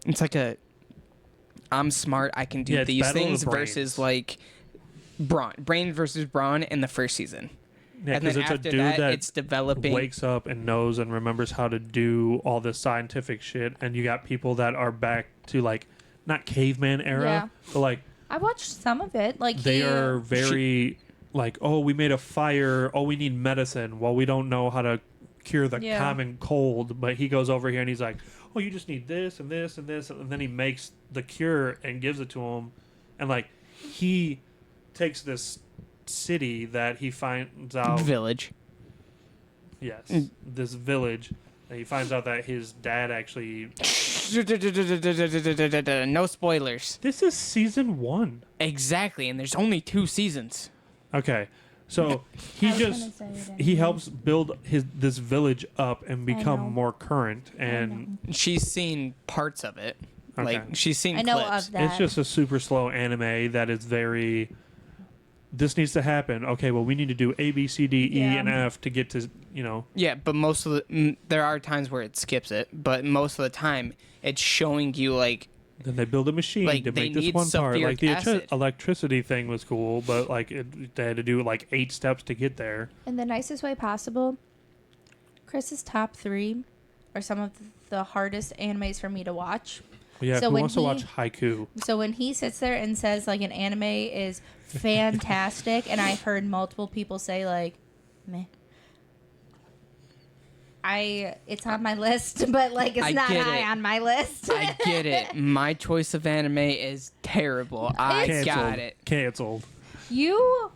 smart, I can do Yeah, it's these battle of things the versus brains. brain versus brawn in the first season. Yeah, and because then it's a after dude that, that it's developing. wakes up and knows and remembers how to do all this scientific shit, and you got people that are back to like not caveman era, Yeah. but like I watched some of it. Like they he, are very like, oh, we made a fire, oh, we need medicine. Well, we don't know how to cure the Yeah. common cold, but he goes over here and he's like, oh, you just need this and this and this, and then he makes the cure and gives it to him, and like he takes this city that he finds out Village. yes, this village that he finds out that his dad actually. No spoilers. This is season 1. Exactly, and there's only 2 seasons. Okay, so he I was just gonna say it he anyway. helps build this village up and know. become more current, and She's seen parts of it. Okay. Like she's seen I know clips. of that. it's just a super slow anime that is very. This needs to happen. Okay, well, we need to do A, B, C, D, E, Yeah. and F to get to Yeah, but most of there are times where it skips it, but most of the time it's showing you Then they build a machine Like, to they make this need one part. sulfuric Like the acid. electricity thing was cool, but like they had to do like 8 steps to get there. In the nicest way possible, Chris's top 3 are some of the hardest animes for me to watch. But yeah, So who when wants to he- watch Haiku? So when he sits there and says like an anime is fantastic, and I've heard multiple people say like, meh. It's on my list, but like it's I not get high it. on my list. I get it. My choice of anime is terrible. I got it. Canceled. You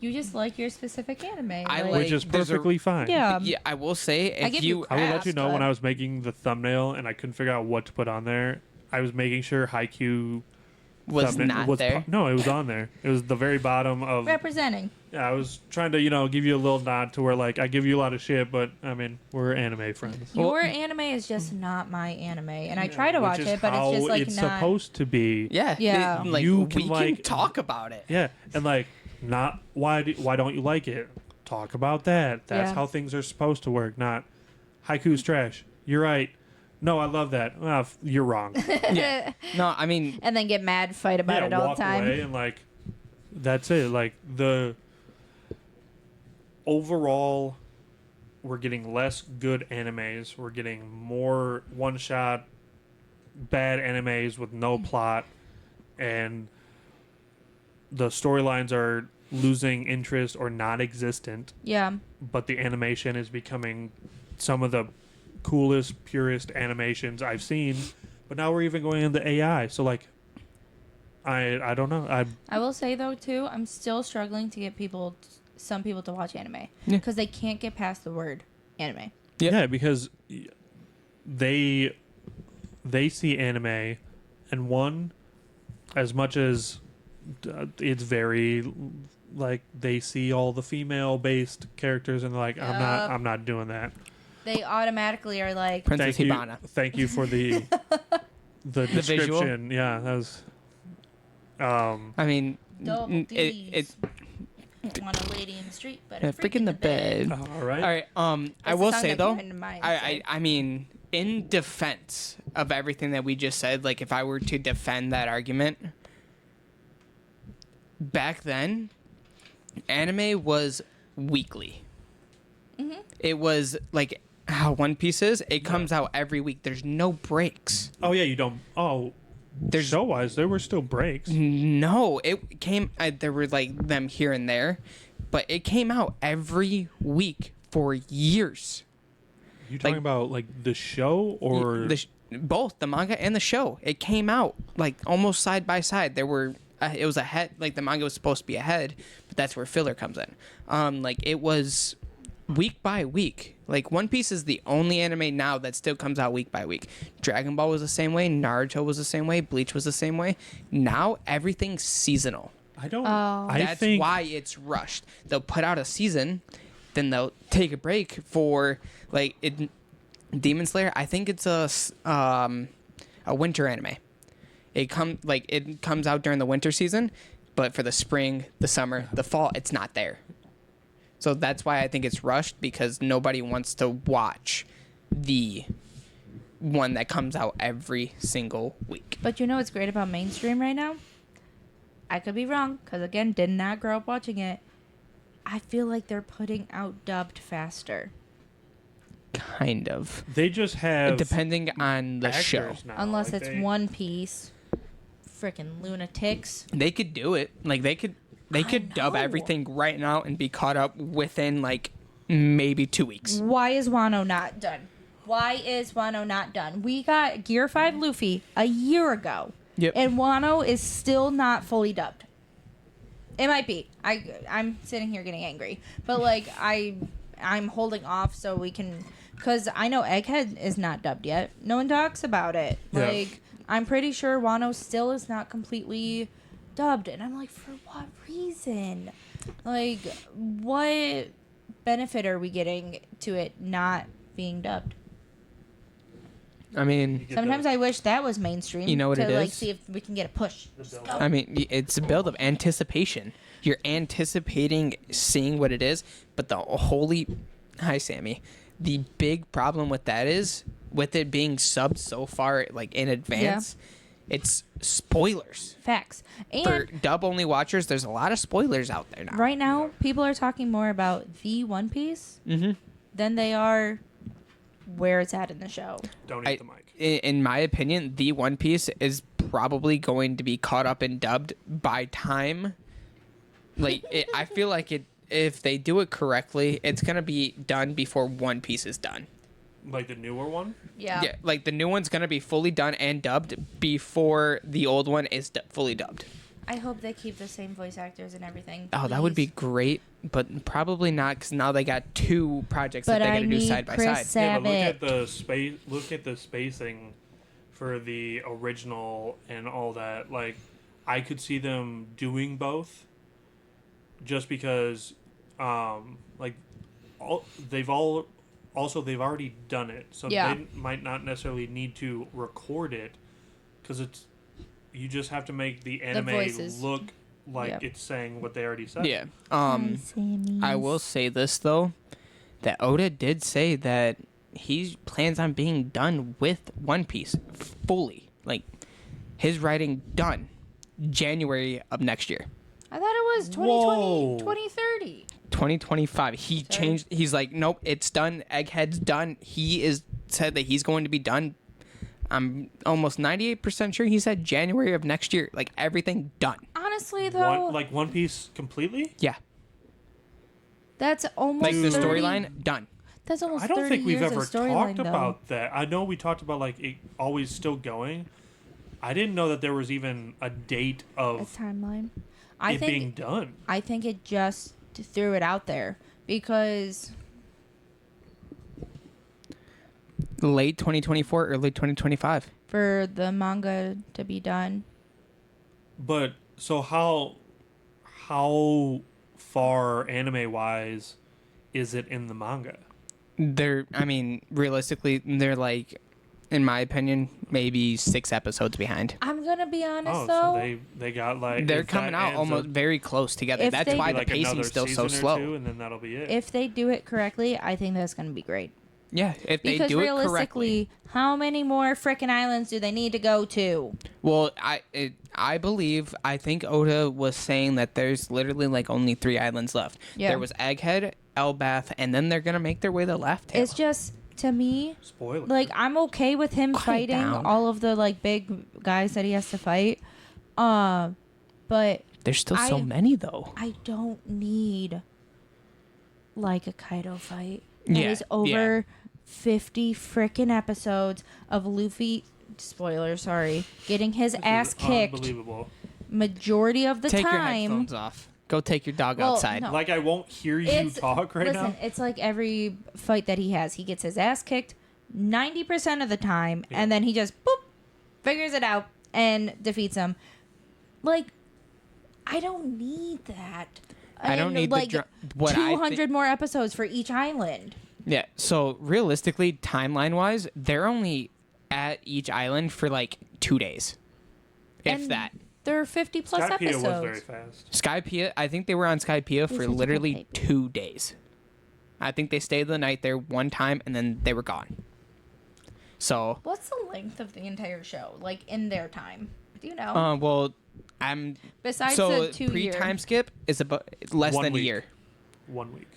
just like your specific anime. I like, Which is there's a- perfectly fine. yeah. Yeah, I will say if give you I will let crap, you know when but- I was making the thumbnail and I couldn't figure out what to put on there. I was making sure Haiku was thumbnail not there. No, it was on there. It was the very bottom of. representing. Yeah, I was trying to give you a little nod to where like I give you a lot of shit, but I mean we're anime friends. Well- Your anime is just not my anime, and I try to Which watch is it, but how it's just like it's not. supposed to be. Yeah. Yeah. Like You we can, can like- talk about it. Yeah, and like not why don't you like it? Talk about that. That's Yeah. how things are supposed to work. Not Haiku's trash. You're right. No, I love that. Well, you're wrong. Yeah. No, I mean And then get mad, fight about yeah, it all walk the time. away and like that's it. Like the overall, we're getting less good animes. We're getting more one-shot bad animes with no plot, and the storylines are losing interest or non-existent. Yeah. But the animation is becoming some of the coolest, purest animations I've seen. But now we're even going into AI. So like, I don't know. I will say though too, I'm still struggling to get some people to watch anime Yeah. because they can't get past the word anime. Yep. Yeah, because they see anime, and one, as much as it's very like they see all the female based characters and they're like Yup. I'm not doing that. they automatically are like, Princess Thank you, Hibana. thank you for the visual? description. Yeah, that was. I mean, double it D's. Want a lady in the street, but a freak in the bed. All right. All right. I That's will the song say that though, came into mind, I mean, in defense of everything that we just said, like if I were to defend that argument, back then, anime was weekly. It was like how One Piece is. It comes out every week. There's no breaks. Oh yeah, you don't. Oh, There's show wise, there were still breaks. no. It came. There were like them here and there, but it came out every week for years. You talking about like the show or Both the manga and the show. It came out like almost side by side. There were it was ahead. Like the manga was supposed to be ahead, but that's where filler comes in. Like it was week by week. Like One Piece is the only anime now that still comes out week by week. Dragon Ball was the same way. Naruto was the same way. Bleach was the same way. Now everything's seasonal. I don't. Oh. I That's think why it's rushed. They'll put out a season, then they'll take a break for like it. Demon Slayer. I think it's a winter anime. It comes out during the winter season, but for the spring, the summer, the fall, it's not there. So that's why I think it's rushed, because nobody wants to watch the one that comes out every single week. But you know what's great about mainstream right now? I could be wrong, because again, did not grow up watching it. I feel like they're putting out dubbed faster. Kind of. they just have Depending on the actors show. now. Unless Like, it's they- One Piece. Freaking lunatics. They could do it. Like they could dub know. everything right now and be caught up within like maybe 2 weeks. Why is Wano not done? Why is Wano not done? We got Gear 5 Luffy a year ago. Yep. And Wano is still not fully dubbed. It might be. I'm sitting here getting angry. But like I'm holding off so we can, because I know Egghead is not dubbed yet. No one talks about it. Yeah. Like I'm pretty sure Wano still is not completely dubbed, and I'm like, for what reason? Like, what benefit are we getting to it not being dubbed? I mean, Get Sometimes the- I wish that was mainstream. You know what to it like is? see if we can get a push. build. I mean, it's a build of anticipation. You're anticipating seeing what it is, but hi Sammy. The big problem with that is with it being subbed so far like in advance, it's spoilers. Facts. And For dub only watchers, there's a lot of spoilers out there now. right now, people are talking more about the One Piece than they are where it's at in the show. Don't eat the mic. In my opinion, the One Piece is probably going to be caught up and dubbed by time. Like, I feel like if they do it correctly, it's gonna be done before One Piece is done. Like the newer one. Yeah. Like the new one's gonna be fully done and dubbed before the old one is fully dubbed. I hope they keep the same voice actors and everything. Oh, that would be please. great, but probably not, because now they got two projects But that they I gotta do need side by Chris side. Yeah, but look at Sabat. the space. Look at the spacing for the original and all that. Like, I could see them doing both, just because, like, they've already done it, so Yeah. they might not necessarily need to record it, because you just have to make the anime voices. look like Yep. it's saying what they already said. Yeah. I will say this though, that Oda did say that he plans on being done with One Piece fully. Like his writing done January of next year. I thought it was 2020, Whoa. 2030. 2025. He changed. He's like, nope, it's done. Egghead's done. He is said that he's going to be done. I'm almost 98% sure he said January of next year. Like everything done. Honestly, though, One Piece completely. Yeah. that's almost Like the 30 storyline done. That's almost I don't 30 think we've years ever of storyline, talked though. about that. I know we talked about like it always still going. I didn't know that there was even a date a of timeline. I it think being done. I think it just threw it out there because Late 2024, early 2025. for the manga to be done. But so how far anime wise is it in the manga? I mean, realistically, they're like, in my opinion, maybe 6 episodes behind. I'm gonna be honest Oh, though. so they got like They're if coming that out ends almost up- very close together. If That's they- why maybe the like another pacing's still so season or slow. two, and then that'll be it. if they do it correctly, I think that's gonna be great. Yeah, if they Because do it realistically, correctly. how many more frickin' islands do they need to go to? Well, I think Oda was saying that there's literally like only 3 islands left. Yeah. There was Egghead, Elbath, and then they're gonna make their way to Laugh Tale. It's just, to me, Spoiler. like, I'm okay with him Quiet fighting down. all of the like big guys that he has to fight. But There's still so I- many though. I don't need like a Kaido fight. That Yeah, is over 50 frickin' episodes of Luffy, spoiler, sorry, getting his This is ass kicked Unbelievable. majority of the Take your time. headphones off. Go take your dog Well, outside. no. Like I won't hear you talk right listen, now. it's like every fight that he has, he gets his ass kicked 90% of the time, Yeah. and then he just boop figures it out and defeats him. Like, I don't need that. I don't And, need like the what I 200 more episodes for each island. Yeah. So realistically, timeline wise, they're only at each island for like 2 days, if And that. There are 50 plus Skypiea episodes. was very fast. Skypiea, I think they were on Skypiea This for is a literally good 2 days. I think they stayed the night there one time and then they were gone. So, What's the length of the entire show? Like in their time? Do you know? well, I'm Besides so the 2 year. pre-time skip is about less 1 than week. a year. 1 week.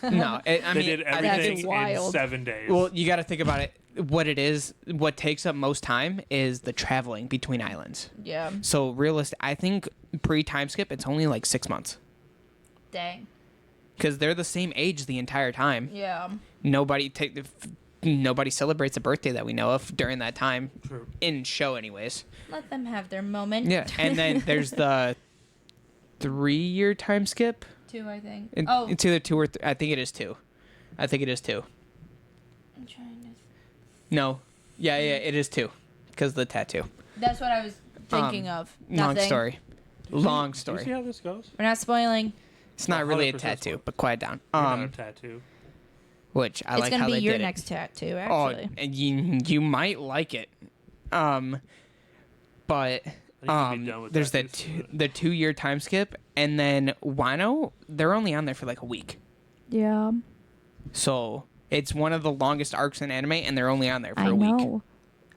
No, I They mean, did I think everything it's- in wild. 7 days. well, you got to think about it. What it is, what takes up most time is the traveling between islands. Yeah. So I think pre-time skip, it's only like 6 months Dang. because they're the same age the entire time. Yeah. Nobody celebrates a birthday that we know of during that time True. in show, anyways. Let them have their moment. Yeah, and then there's the 3-year time skip. 2, I think. It- Oh, It's either 2 or I think it is 2. I think it is 2. I'm trying to. No, yeah, it is 2 because the tattoo. That's what I was thinking of. Long Nothing. story. Do you Long see story. how this goes? We're not spoiling. It's not really a 100% tattoo, spoiled. but quiet down. You're not a tattoo. Which I It's like gonna how be they your did it. next tattoo, Oh, actually. and you might like it. But I need to be done with there's tattoos. the 2-year time skip, and then Wano, they're only on there for like a week. Yeah. So it's one of the longest arcs in anime, and they're only on there for I a week. know.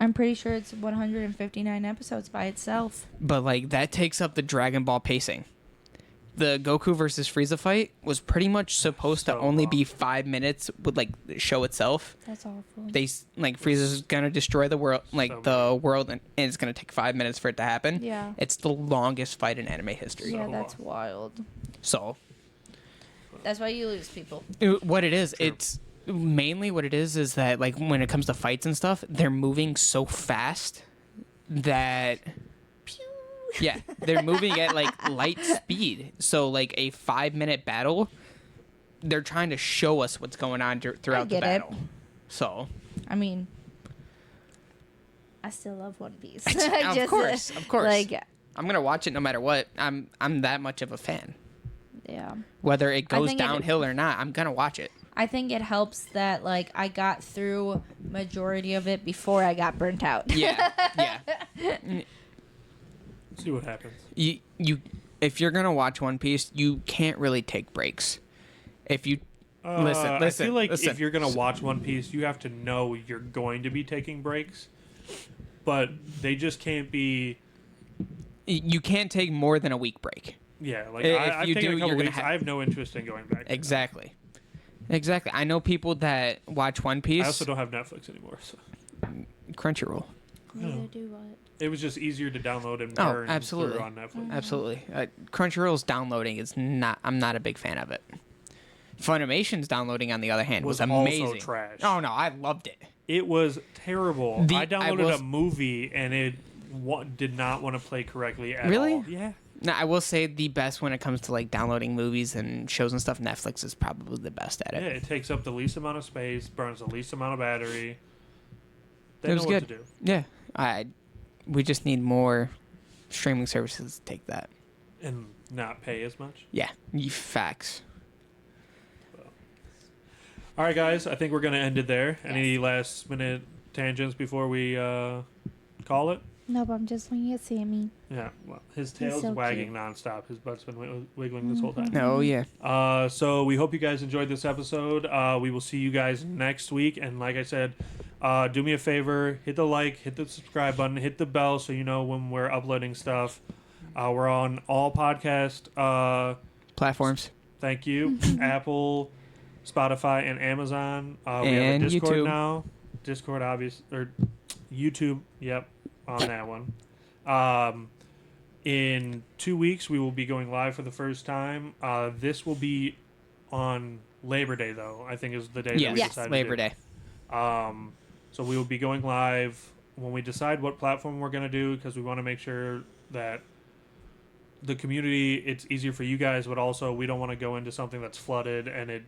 I'm pretty sure it's 159 episodes by itself. But like that takes up the Dragon Ball pacing. The Goku versus Frieza fight was pretty much supposed to So only long. be 5 minutes with like the show itself. That's awful. Like Frieza's gonna destroy the world, like So the world, and it's gonna take 5 minutes for it to happen. Yeah. It's the longest fight in anime history. Yeah, So that's wild. So That's why you lose people. what it is, True. it's mainly what it is that like when it comes to fights and stuff, they're moving so fast that yeah, they're moving at like light speed. So like a 5-minute battle, they're trying to show us what's going on throughout the get it. battle. So I mean, I still love One Piece. of course. Like, I'm gonna watch it no matter what. I'm that much of a fan. yeah. Whether it goes think it- downhill or not, I'm gonna watch it. I think it helps that like I got through majority of it before I got burnt out. Yeah, yeah. See what happens. You if you're gonna watch One Piece, you can't really take breaks. If you Listen, I feel like listen. if you're gonna watch One Piece, you have to know you're going to be taking breaks, but they just can't be. you can't take more than a week break. Yeah, like If I've you taken do, a couple you're gonna weeks. have- I have no interest in going back. Exactly. I know people that watch One Piece. I also don't have Netflix anymore, so Crunchyroll. Neither do what. it was just easier to download and Oh, burn absolutely. through on Netflix. Absolutely. Crunchyroll's downloading is not. I'm not a big fan of it. Funimation's downloading, on the other hand, was Was also amazing. trash. Oh no, I loved it. It was terrible. The- I I downloaded will- a movie and it did not want to play correctly at Really? all. Yeah. No, I will say the best when it comes to like downloading movies and shows and stuff. Netflix is probably the best at Yeah, it. it takes up the least amount of space, burns the least amount of battery. They It know was what good. to do. Yeah, we just need more streaming services to take that. And not pay as much. Yeah, you facts. All right, guys. I think we're gonna end it there. Any last minute tangents before we call it? Nope, I'm just looking at Sammy. Yeah. Well, his tail's so wagging cute. nonstop. His butt's been wiggling this whole time. Oh yeah. So we hope you guys enjoyed this episode. We will see you guys next week. And like I said, do me a favor, hit the like, hit the subscribe button, hit the bell so you know when we're uploading stuff. We're on all podcast Platforms. thank you. Apple, Spotify, and Amazon. We have a And Discord YouTube. now. Discord, obvious, or YouTube. Yep, on that one. In 2 weeks, we will be going live for the first time. This will be on Labor Day, though. I think is the day that we Yes. decided Labor to do. Day. So we will be going live when we decide what platform we're going to do, because we want to make sure that the community, it's easier for you guys, but also we don't want to go into something that's flooded and it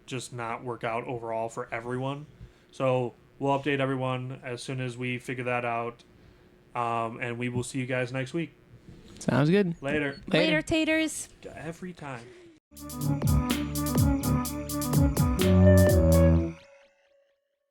just not work out overall for everyone. So we'll update everyone as soon as we figure that out. And we will see you guys next week. Sounds good. Later. Later taters. Every time.